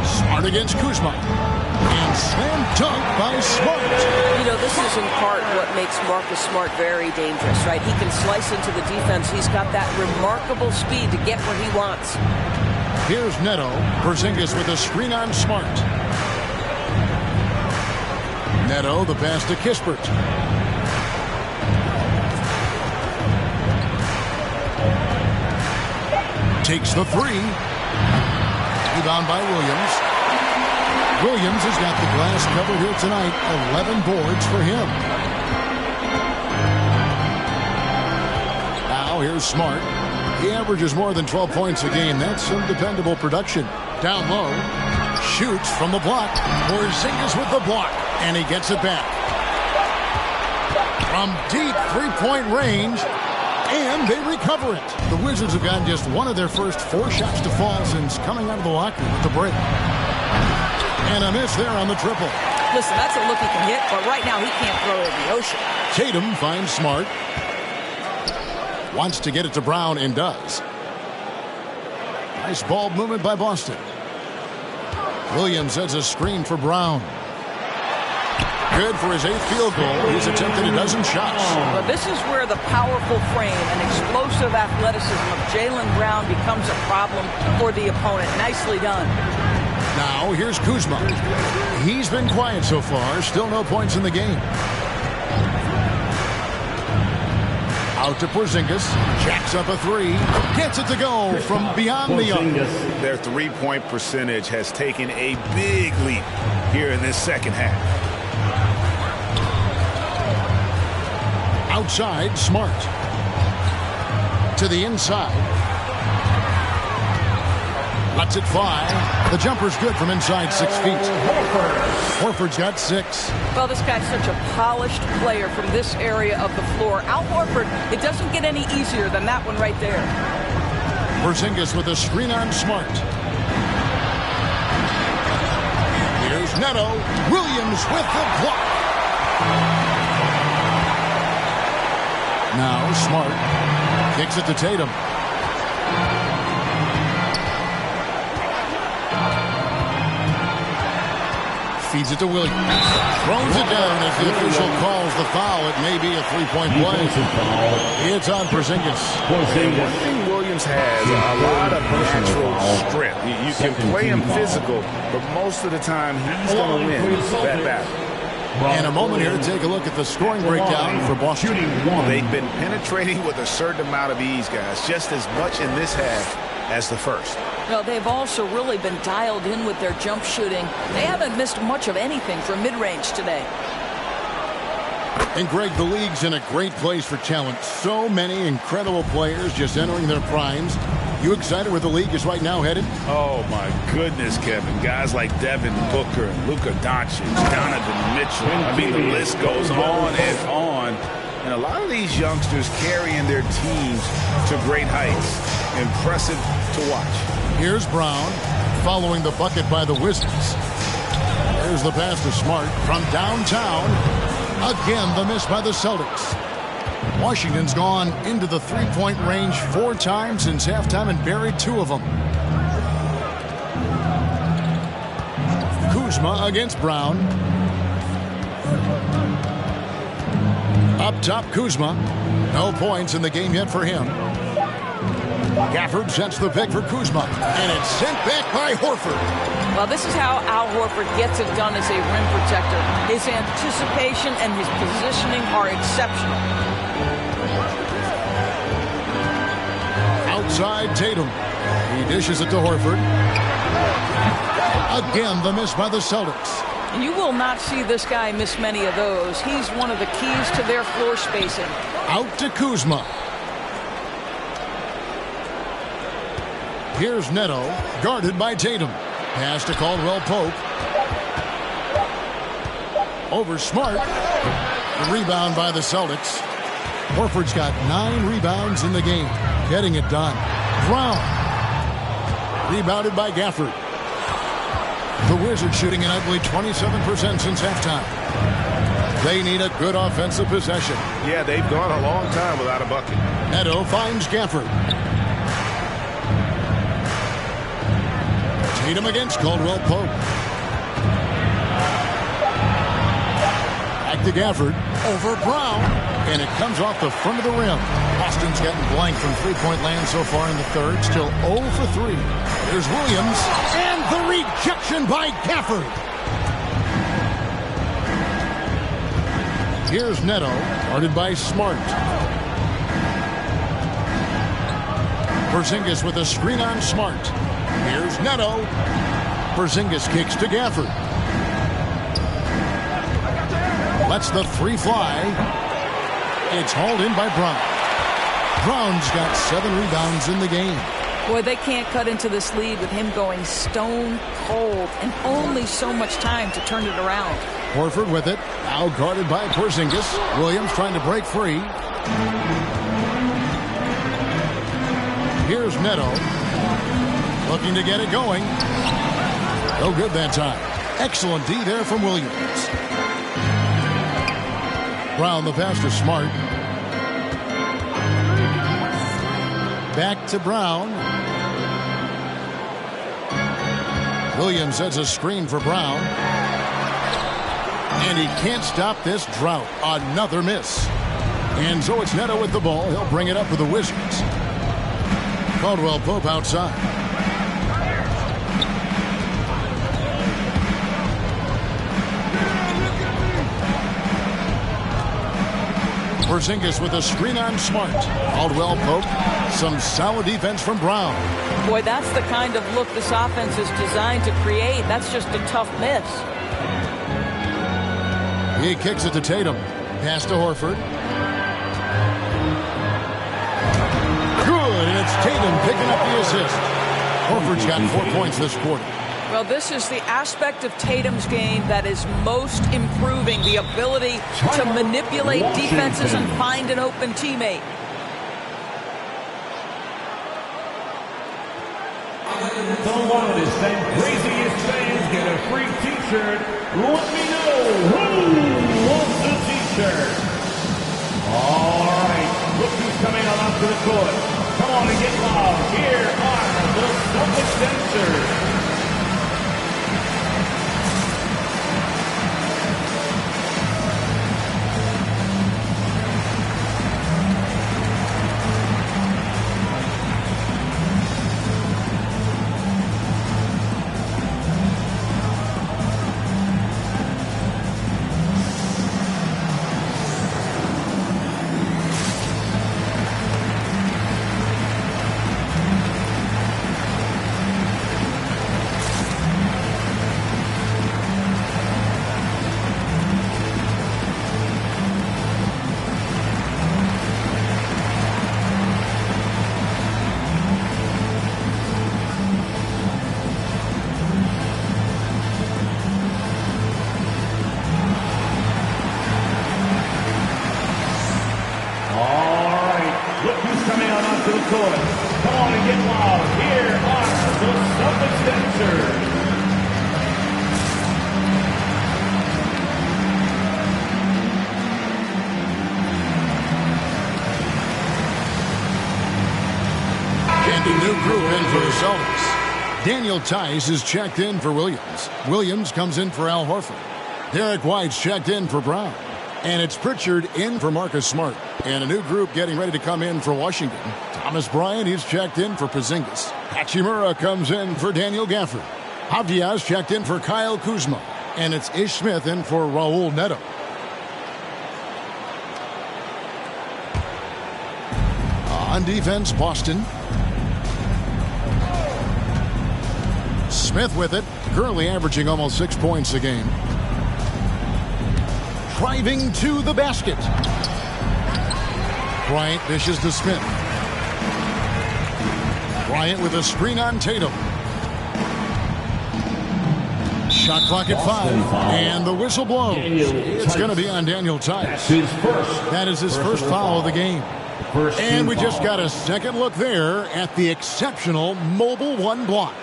Smart against Kuzma. And slam dunk by Smart. You know, this is in part what makes Marcus Smart very dangerous, right? He can slice into the defense. He's got that remarkable speed to get where he wants. Here's Neto. Porzingis with a screen on Smart. Neto, the pass to Kispert. Takes the three. Rebound by Williams. Williams has got the glass covered here tonight. 11 boards for him. Now here's Smart. He averages more than 12 points a game. That's some dependable production. Down low. Shoots from the block. Porzingis with the block. And he gets it back. From deep three-point range. And they recover it. The Wizards have gotten just one of their first 4 shots to fall since coming out of the locker room at the break. And a miss there on the triple. Listen, that's a look he can hit, but right now he can't throw it in the ocean. Tatum finds Smart. Wants to get it to Brown and does. Nice ball movement by Boston. Williams has a screen for Brown. Good for his 8th field goal. He's attempted a dozen shots. But this is where the powerful frame and explosive athleticism of Jaylen Brown becomes a problem for the opponent. Nicely done. Now here's Kuzma. He's been quiet so far. Still no points in the game. Out to Porzingis. Jacks up a three. Gets it to go from beyond the arc. Their three-point percentage has taken a big leap here in this second half. Outside, Smart. To the inside. Lets it fly. The jumper's good from inside 6 feet. Horford's got 6. Well, this guy's such a polished player from this area of the floor. Al Horford, it doesn't get any easier than that one right there. Porzingis with a screen on Smart. Here's Neto. Williams with the block. Now Smart kicks it to Tatum. Feeds it to Williams. Throws it down as the official calls the foul. It may be a three-point play. It's on Porzingis. One thing Williams has, a lot of natural strength. You can play him physical, but most of the time he's going to win that battle. In a moment here to take a look at the scoring breakdown for Boston. They've been penetrating with a certain amount of ease, guys, just as much in this half as the first. Well, they've also really been dialed in with their jump shooting. They haven't missed much of anything from mid-range today. And Greg, the league's in a great place for talent. So many incredible players just entering their primes. You excited where the league is right now headed? Oh, my goodness, Kevin. Guys like Devin Booker and Luka Doncic, Donovan Mitchell. I mean, the list goes on and on. And a lot of these youngsters carrying their teams to great heights. Impressive to watch. Here's Brown following the bucket by the Wizards. There's the pass to Smart from downtown. Again, the miss by the Celtics. Washington's gone into the three-point range 4 times since halftime and buried 2 of them. Kuzma against Brown. Up top, Kuzma. No points in the game yet for him. Gafford sets the pick for Kuzma, and it's sent back by Horford. Well, this is how Al Horford gets it done as a rim protector. His anticipation and his positioning are exceptional. Outside Tatum. He dishes it to Horford. Again, the miss by the Celtics. And you will not see this guy miss many of those. He's one of the keys to their floor spacing. Out to Kuzma. Here's Neto, guarded by Tatum. Pass to Caldwell Pope. Over Smart. The rebound by the Celtics. Horford's got 9 rebounds in the game. Getting it done. Brown. Rebounded by Gafford. The Wizards shooting an ugly 27% since halftime. They need a good offensive possession. Yeah, they've gone a long time without a bucket. Neto finds Gafford. Tatum against Caldwell Pope. Back to Gafford. Over Brown. And it comes off the front of the rim. Boston's getting blank from three-point land so far in the third. Still 0 for 3. There's Williams. And the rejection by Gafford. Here's Neto, guarded by Smart. Porzingis with a screen on Smart. Here's Neto. Porzingis kicks to Gafford. Lets the 3 fly. It's hauled in by Brown. Brown's got 7 rebounds in the game. Boy, they can't cut into this lead with him going stone cold and only so much time to turn it around. Horford with it. Now guarded by Porzingis. Williams trying to break free. Here's Neto. Looking to get it going. No good that time. Excellent D there from Williams. Brown the pass to Smart. Back to Brown. Williams sets a screen for Brown. And he can't stop this drought. Another miss. And so it's Neto with the ball. He'll bring it up for the Wizards. Caldwell Pope outside. Porzingis with a screen on Smart. Caldwell Pope. Some solid defense from Brown. Boy, that's the kind of look this offense is designed to create. That's just a tough miss. He kicks it to Tatum. Pass to Horford. Good, and it's Tatum picking up the assist. Horford's got 4 points this quarter. Well, this is the aspect of Tatum's game that is most improving, the ability to manipulate defenses and find an open teammate. The loudest and craziest fans get a free t-shirt. Let me know who wants a t-shirt. All right, look who's coming on up to the court. Come on and get loud. Here are the Celtics dancers. Daniel Tice is checked in for Williams. Williams comes in for Al Horford. Derek White's checked in for Brown. And it's Pritchard in for Marcus Smart. And a new group getting ready to come in for Washington. Thomas Bryant, he's checked in for Porzingis. Hachimura comes in for Daniel Gafford. Avdia's checked in for Kyle Kuzma. And it's Ish Smith in for Raul Neto. On defense, Boston. Smith with it, currently averaging almost 6 points a game. Driving to the basket. Bryant dishes to Smith. Bryant with a screen on Tatum. Shot clock at 5, and the whistle blows. It's going to be on Daniel Tice. That is his first foul of the game. And we just got a second look there at the exceptional mobile one block.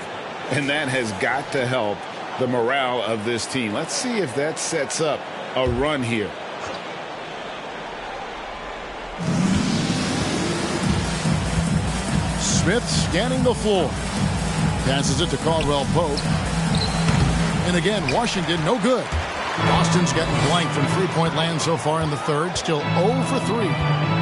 And that has got to help the morale of this team. Let's see if that sets up a run here. Smith scanning the floor. Passes it to Caldwell Pope. And again, Washington, no good. Boston's getting blanked from three-point land so far in the third. Still 0 for 3.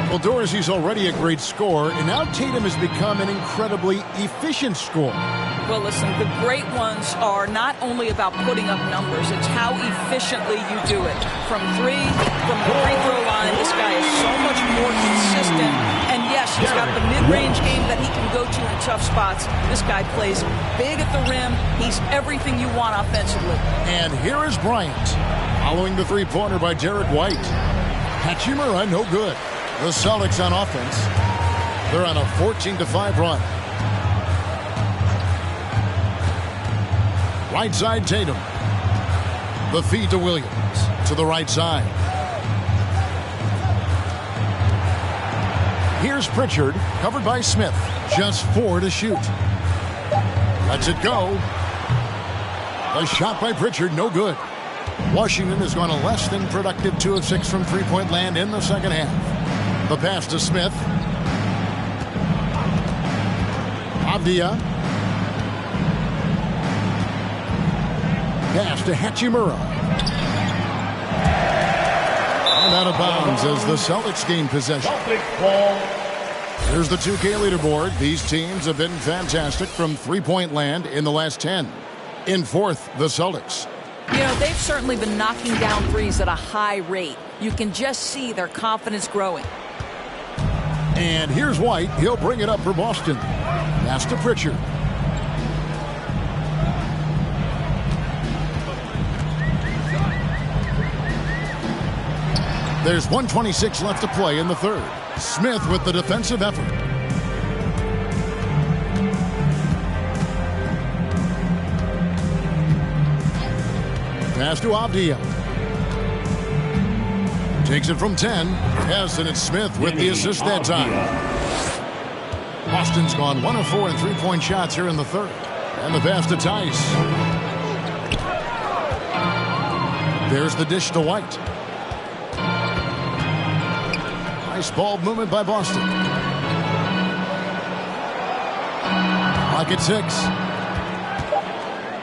Well, Dorsey's already a great scorer, and now Tatum has become an incredibly efficient scorer. Well, listen, the great ones are not only about putting up numbers, it's how efficiently you do it. From three, from the free throw line, this guy is so much more consistent. And yes, he's got the mid-range game that he can go to in tough spots. This guy plays big at the rim. He's everything you want offensively. And here is Bryant, following the three-pointer by Derek White. Hachimura, no good. The Celtics on offense. They're on a 14-5 run. Right side, Tatum. The feed to Williams. To the right side. Here's Pritchard, covered by Smith. Just 4 to shoot. Lets it go. A shot by Pritchard, no good. Washington has gone a less than productive 2 of 6 from three-point land in the second half. The pass to Smith. Avdia. Pass to Hachimura. And out of bounds as the Celtics gain possession. Here's the 2K leaderboard. These teams have been fantastic from three-point land in the last 10. In fourth, the Celtics. You know, they've certainly been knocking down threes at a high rate. You can just see their confidence growing. And here's White. He'll bring it up for Boston. Pass to Pritchard. There's 1:26 left to play in the third. Smith with the defensive effort. Pass to Avdia. Takes it from 10. Yes, and it's Smith with the assist that time. Boston's gone 1 of 4 in three-point shots here in the third. And the pass to Tice. There's the dish to White. Nice ball movement by Boston. Clock at 6.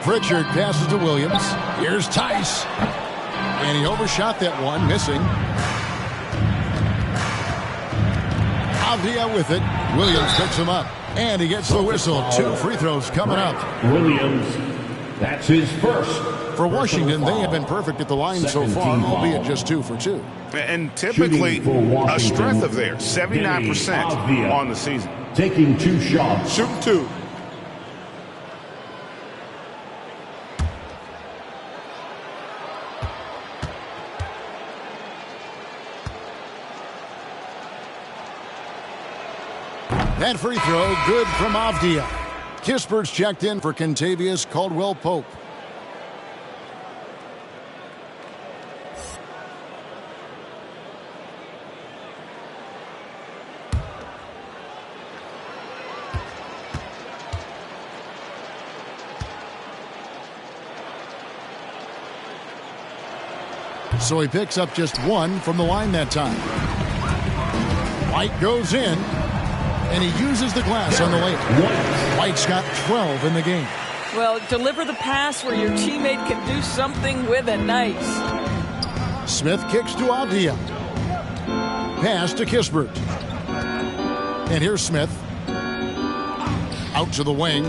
Pritchard passes to Williams. Here's Tice. And he overshot that one, missing. Avdia with it. Williams picks him up. And he gets the whistle. 2 free throws coming up. Williams, that's his first. For Washington, they have been perfect at the line so far, albeit just 2 for 2. And typically a strength of theirs, 79% on the season. Taking 2 shots. Shooting 2. That free throw, good from Avdia. Kispert's checked in for Kentavious Caldwell-Pope. So he picks up just 1 from the line that time. White goes in, and he uses the glass on the layup. White's got 12 in the game. Well, deliver the pass where your teammate can do something with it. Nice. Smith kicks to Avdia. Pass to Kispert. And here's Smith. Out to the wing.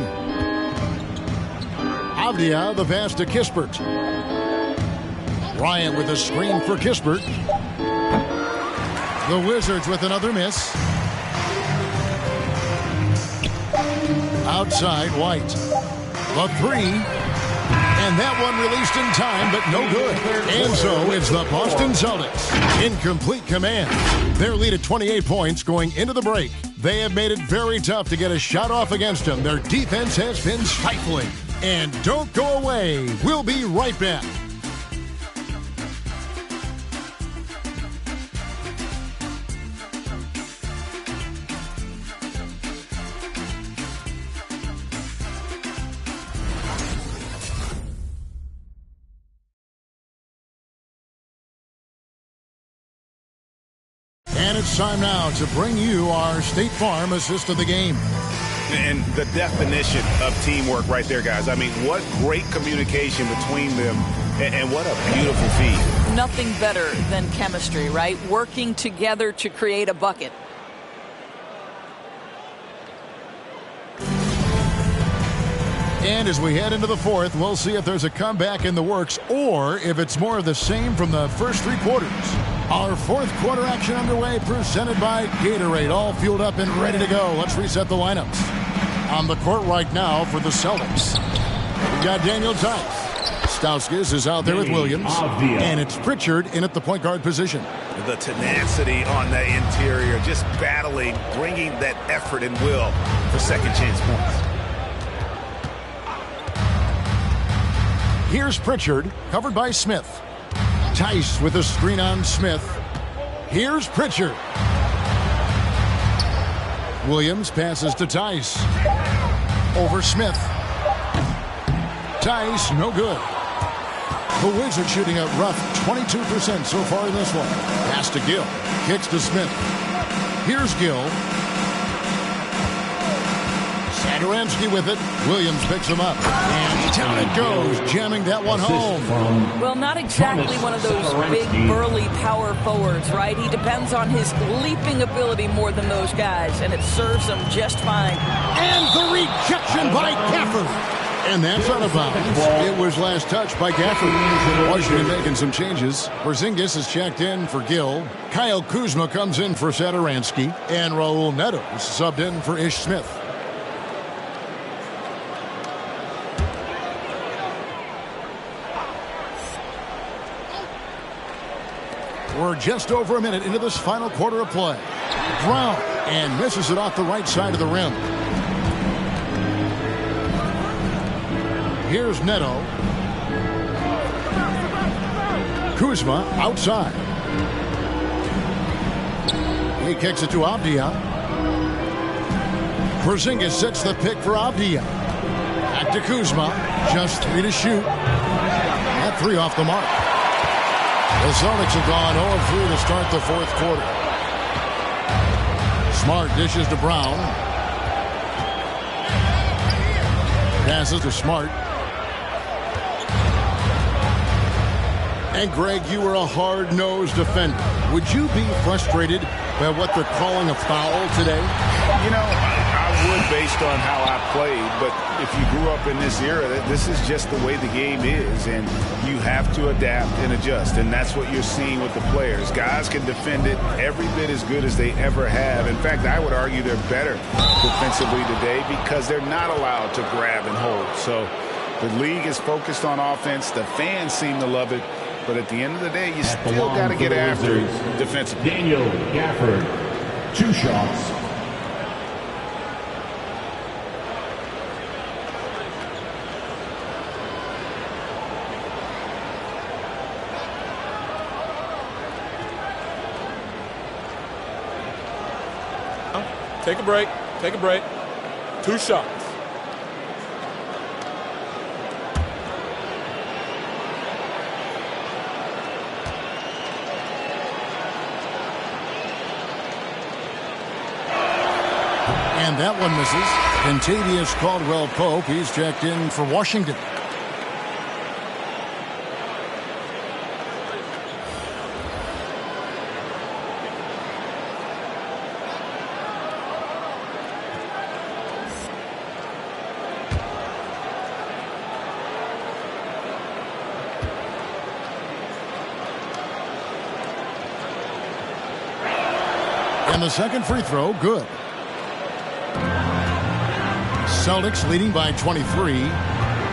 Avdia, the pass to Kispert. Bryant with a screen for Kispert. The Wizards with another miss. Outside, White. The three. And that one released in time, but no good. And so it's the Boston Celtics in complete command. Their lead at 28 points going into the break. They have made it very tough to get a shot off against them. Their defense has been stifling. And don't go away. We'll be right back. And it's time now to bring you our State Farm assist of the game. And the definition of teamwork right there, guys. I mean, what great communication between them, and what a beautiful feed. Nothing better than chemistry, right? Working together to create a bucket. And as we head into the fourth, we'll see if there's a comeback in the works or if it's more of the same from the first three quarters. Our fourth quarter action underway, presented by Gatorade, all fueled up and ready to go. Let's reset the lineups. On the court right now for the Celtics, we've got Daniel Tice. Stauskas is out there with Williams, and it's Pritchard in at the point guard position. The tenacity on the interior, just battling, bringing that effort and will for second chance points. Here's Pritchard, covered by Smith. Tice with a screen on Smith. Here's Pritchard. Williams passes to Tice. Over Smith. Tice, no good. The Wizards shooting a rough 22% so far in this one. Pass to Gill. Kicks to Smith. Here's Gill. Satoransky with it. Williams picks him up. And down it goes, jamming that one home. Well, not exactly one of those big, burly power forwards, right? He depends on his leaping ability more than those guys, and it serves him just fine. And the rejection by Gafford. And that's out of bounds. It was last touched by Gafford. Washington making some changes. Porzingis is checked in for Gill. Kyle Kuzma comes in for Satoransky. And Raul Neto is subbed in for Ish Smith. We're just over a minute into this final quarter of play. Brown and misses it off the right side of the rim. Here's Neto. Kuzma outside. He kicks it to Avdia. Porzingis sets the pick for Avdia. Back to Kuzma. Just 3 to shoot. That 3 off the mark. The Celtics have gone 0-3 to start the fourth quarter. Smart dishes to Brown. Passes to Smart. And Greg, you were a hard-nosed defender. Would you be frustrated by what they're calling a foul today? You know, I would based on how I played, but if you grew up in this era, this is just the way the game is, and you have to adapt and adjust, and that's what you're seeing with the players. Guys can defend it every bit as good as they ever have. In fact, I would argue they're better defensively today because they're not allowed to grab and hold. So the league is focused on offense. The fans seem to love it, but at the end of the day, you still got to get after it defensively. Daniel Gafford, 2 shots. Take a break. Take a break. 2 shots. And that one misses. Kentavious Caldwell-Pope, he's checked in for Washington. And the second free throw, good. Celtics leading by 23.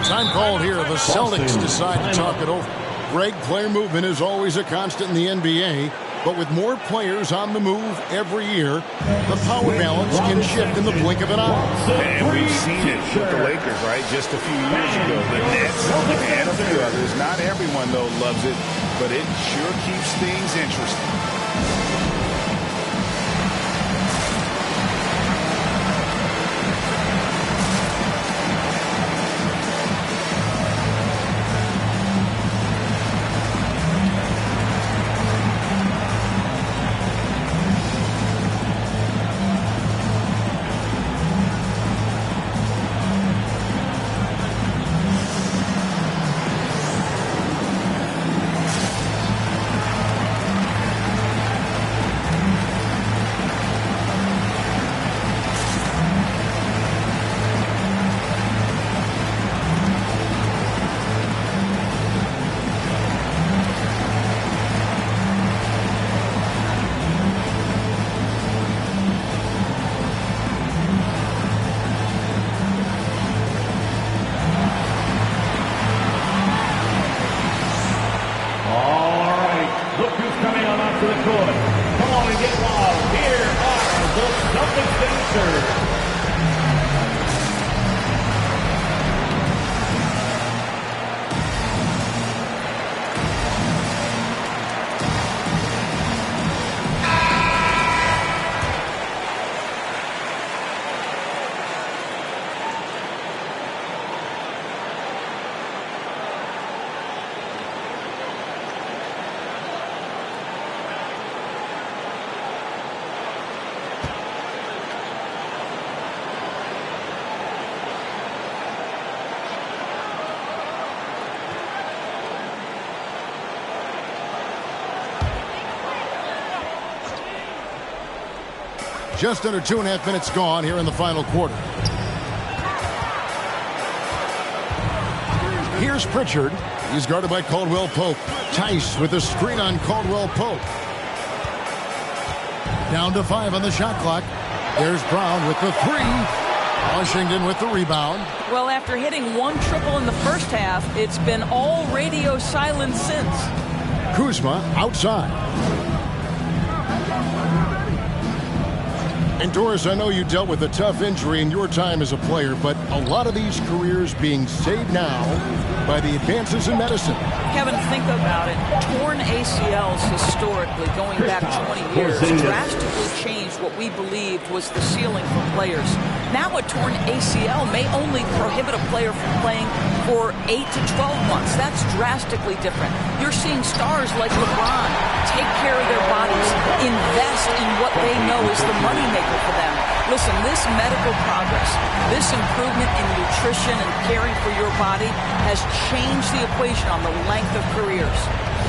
Time called here. The Celtics decide to talk it over. Greg, player movement is always a constant in the NBA, but with more players on the move every year, the power balance can shift in the blink of an eye. And we've seen it with the Lakers, right? Just a few years ago, the Nets and a few others. Not everyone, though, loves it, but it sure keeps things interesting. Just under 2.5 minutes gone here in the final quarter. Here's Pritchard. He's guarded by Caldwell Pope. Tice with a screen on Caldwell Pope. Down to 5 on the shot clock. There's Brown with the 3. Washington with the rebound. Well, after hitting 1 triple in the first half, it's been all radio silence since. Kuzma outside. And Doris, I know you dealt with a tough injury in your time as a player, but a lot of these careers being saved now by the advances in medicine. Kevin, think about it. Torn ACLs historically, going back 20 years, drastically changed what we believed was the ceiling for players. Now a torn ACL may only prohibit a player from playing for 8 to 12 months. That's drastically different. You're seeing stars like LeBron take care of their bodies, invest in what they know is the moneymaker for them. Listen, this medical progress, this improvement in nutrition and caring for your body has changed the equation on the length of careers.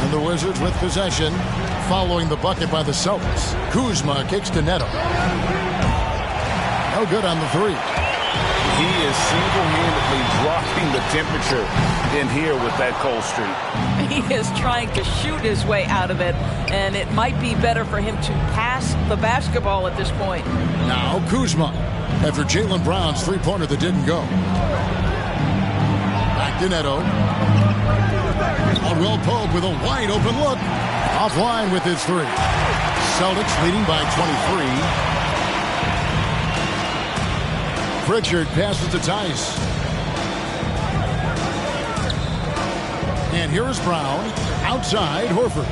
And the Wizards with possession, following the bucket by the Celtics. Kuzma kicks to Neto. No good on the 3. He is single-handedly dropping the temperature in here with that cold streak. He is trying to shoot his way out of it, and it might be better for him to pass the basketball at this point. Now Kuzma, after Jaylen Brown's three-pointer that didn't go. Back to Neto. Caldwell Pope with a wide-open look. Offline with his 3. Celtics leading by 23. Pritchard passes to Tice. And here is Brown. Outside, Horford.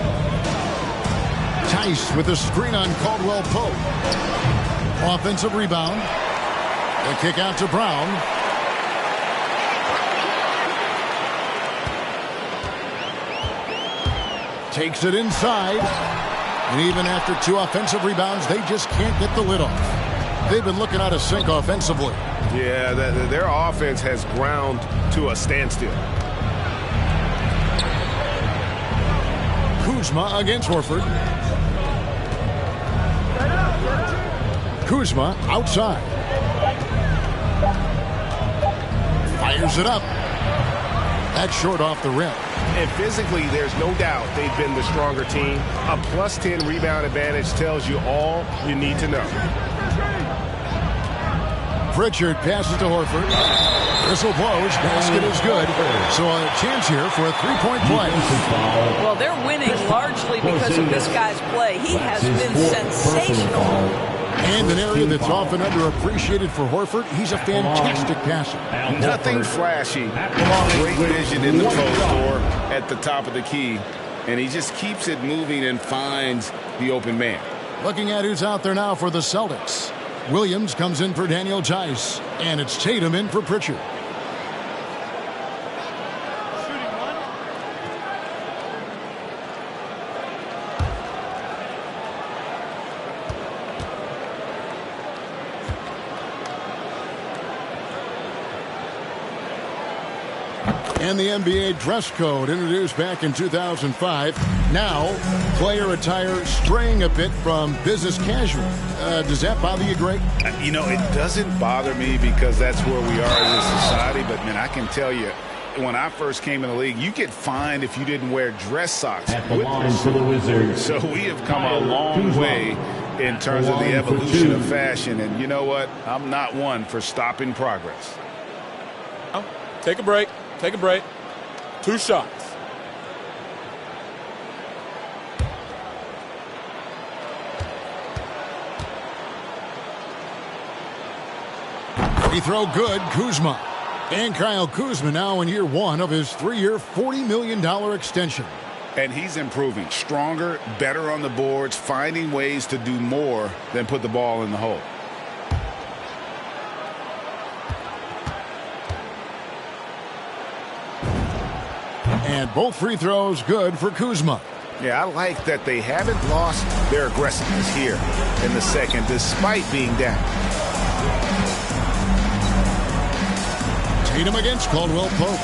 Tice with a screen on Caldwell Pope. Offensive rebound. The kick out to Brown. Takes it inside. And even after 2 offensive rebounds, they just can't get the lid off. They've been looking out of sync offensively. Yeah, their offense has ground to a standstill. Kuzma against Horford. Kuzma outside. Fires it up. That's short off the rim. And physically, there's no doubt they've been the stronger team. A +10 rebound advantage tells you all you need to know. Pritchard passes to Horford. Whistle blows. Basket is good. So a chance here for a three-point play. Well, they're winning largely because of this guy's play. He has been sensational. And an area that's often underappreciated for Horford, he's a fantastic passer. Nothing flashy. Great vision in the post or at the top of the key. And he just keeps it moving and finds the open man. Looking at who's out there now for the Celtics. Williams comes in for Daniel Tice. And it's Tatum in for Pritchard. And the NBA dress code introduced back in 2005. Now, player attire straying a bit from business casual. Does that bother you, Greg? You know, it doesn't bother me because that's where we are in this society. But, man, I can tell you, when I first came in the league, you get fined if you didn't wear dress socks. At the line for the Wizards. So we have come a long way in terms of the evolution of fashion. And you know what? I'm not one for stopping progress. Oh, take a break. Take a break. 2 shots. Free throw good, Kuzma. And Kyle Kuzma now in year 1 of his 3-year, $40 million extension. And he's improving. Stronger, better on the boards, finding ways to do more than put the ball in the hole. And both free throws good for Kuzma. Yeah, I like that they haven't lost their aggressiveness here in the second, despite being down. Tatum against Caldwell Pope.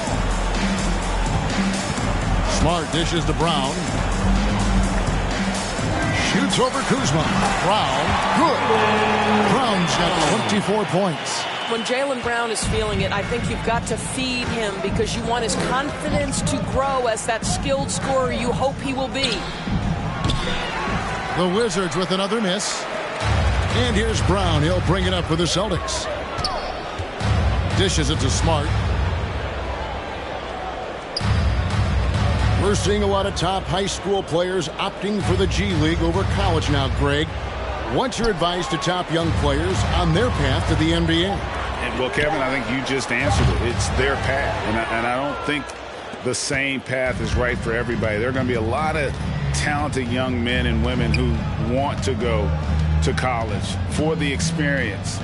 Smart dishes to Brown. Shoots over Kuzma. Brown, good. Brown's got 24 points. When Jaylen Brown is feeling it, I think you've got to feed him because you want his confidence to grow as that skilled scorer you hope he will be. The Wizards with another miss. And here's Brown. He'll bring it up for the Celtics. Dishes it to Smart. We're seeing a lot of top high school players opting for the G League over college now, Greg. What's your advice to top young players on their path to the NBA? Well, Kevin, I think you just answered it. It's their path, and I don't think the same path is right for everybody. There are going to be a lot of talented young men and women who want to go to college for the experience,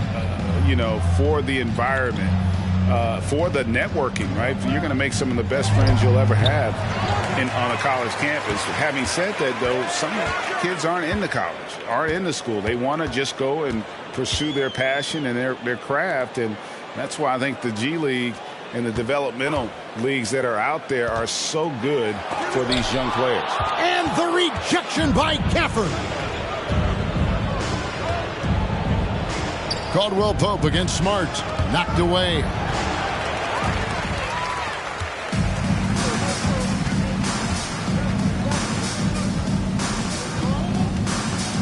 for the environment, for the networking, right? You're going to make some of the best friends you'll ever have on a college campus. Having said that, though, some kids aren't into college, aren't into school. They want to just go and pursue their passion and their craft, and that's why I think the G League and the developmental leagues that are out there are so good for these young players. And the rejection by Gafford. Caldwell Pope against Smart. Knocked away.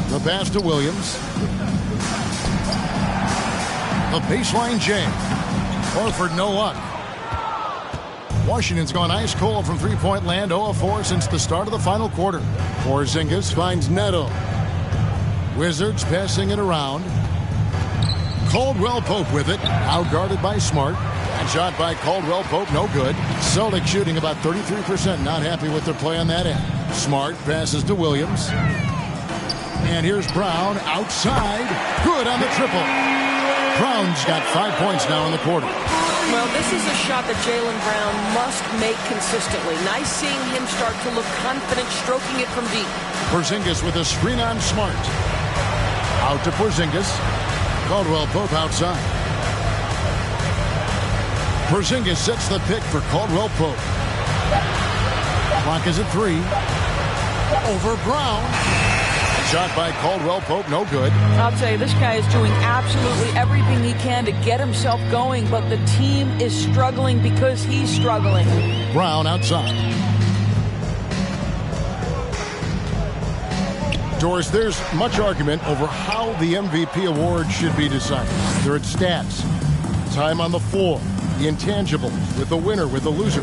The pass to Williams. A baseline jam. Horford, no luck. Washington's gone ice cold from three-point land, 0 of 4 since the start of the final quarter. Porzingis finds Neto. Wizards passing it around. Caldwell Pope with it, outguarded by Smart. And shot by Caldwell Pope, no good. Celtics shooting about 33%, not happy with their play on that end. Smart passes to Williams. And here's Brown outside. Good on the triple. Brown's got 5 points now in the quarter. Well, this is a shot that Jaylen Brown must make consistently. Nice seeing him start to look confident, stroking it from deep. Porzingis with a screen on Smart. Out to Porzingis. Caldwell Pope outside. Porzingis sets the pick for Caldwell Pope. Clock is at 3. Over Brown. Shot by Caldwell Pope, no good. I'll tell you, this guy is doing absolutely everything he can to get himself going, but the team is struggling because he's struggling. Brown outside. Doris, there's much argument over how the MVP award should be decided. There are stats, time on the floor, the intangibles, with the winner, with the loser.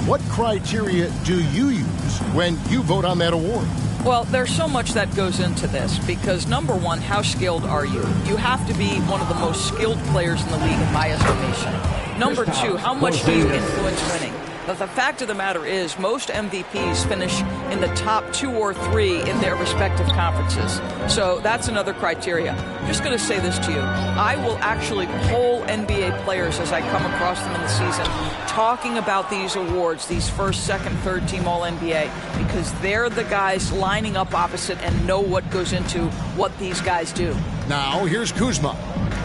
What criteria do you use when you vote on that award? Well, there's so much that goes into this because, number one, how skilled are you? You have to be one of the most skilled players in the league, in my estimation. Number two, how much do you influence winning? But the fact of the matter is most MVPs finish in the top 2 or 3 in their respective conferences. So that's another criteria. I'm just going to say this to you. I will actually poll NBA players as I come across them in the season talking about these awards, these first, second, third team All-NBA, because they're the guys lining up opposite and know what goes into what these guys do. Now, here's Kuzma.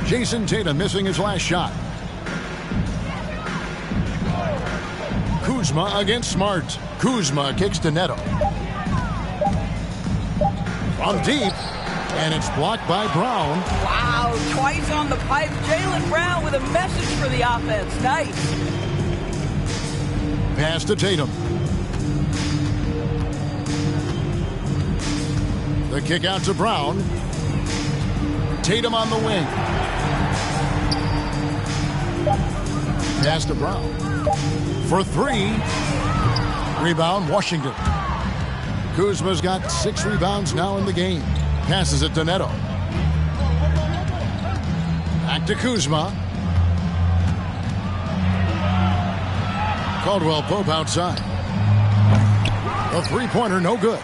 Jason Tatum missing his last shot. Kuzma against Smart. Kuzma kicks to Neto. From deep, and it's blocked by Brown. Wow, twice on the pipe. Jaylen Brown with a message for the offense. Nice. Pass to Tatum. The kick out to Brown. Tatum on the wing. Pass to Brown. For 3. Rebound, Washington. Kuzma's got 6 rebounds now in the game. Passes it to Neto. Back to Kuzma. Caldwell Pope outside. A three-pointer, no good.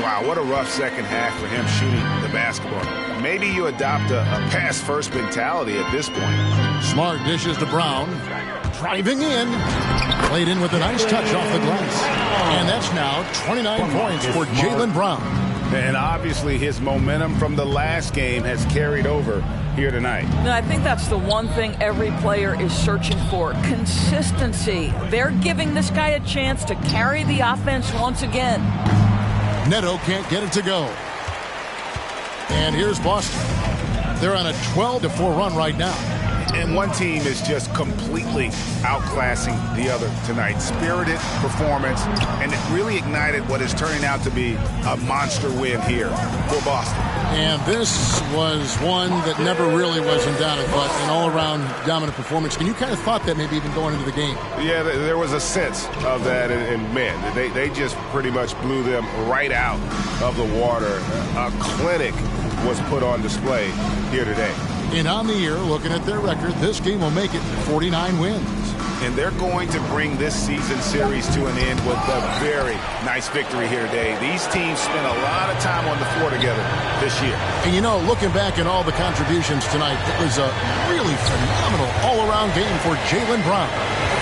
Wow, what a rough second half for him shooting the basketball. Maybe you adopt a pass-first mentality at this point. Smart dishes to Brown. Driving in. Played in with a nice touch off the glass. And that's now 29 points for Jaylen Brown. And obviously his momentum from the last game has carried over here tonight. No, I think that's the one thing every player is searching for. Consistency. They're giving this guy a chance to carry the offense once again. Neto can't get it to go. And here's Boston. They're on a 12-4 run right now. And one team is just completely outclassing the other tonight. Spirited performance, and it really ignited what is turning out to be a monster win here for Boston. And this was one that never really was in doubt, but an all-around dominant performance. And you kind of thought that maybe even going into the game. Yeah, there was a sense of that, and man, they just pretty much blew them right out of the water. A clinic was put on display here today. And on the year, looking at their record, this game will make it 49 wins. And they're going to bring this season series to an end with a very nice victory here today. These teams spent a lot of time on the floor together this year. And you know, looking back at all the contributions tonight, it was a really phenomenal all-around game for Jaylen Brown.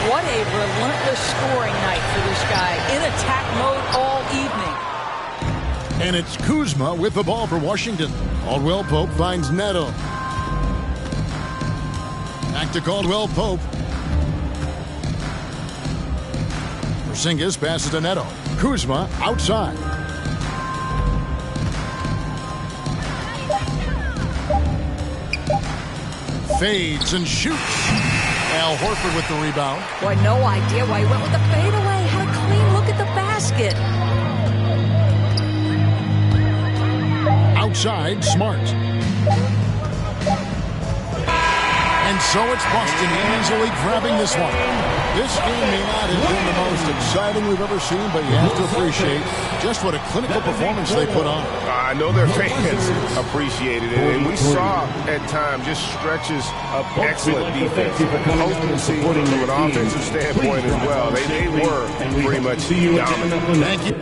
What a relentless scoring night for this guy. In attack mode all evening. And it's Kuzma with the ball for Washington. Caldwell Pope finds Neto. Back to Caldwell Pope. Porzingis passes to Neto. Kuzma outside. Fades and shoots. Al Horford with the rebound. Boy, no idea why he went with the fadeaway. Had a clean look at the basket. Outside, Smart. And so it's Boston easily grabbing this one. This game may not have been the most exciting we've ever seen, but you have to appreciate just what a clinical performance they put on. I know their fans appreciated it, and we saw at times just stretches of excellent defense. Potency from an offensive standpoint as well. They were pretty much dominant. Thank you.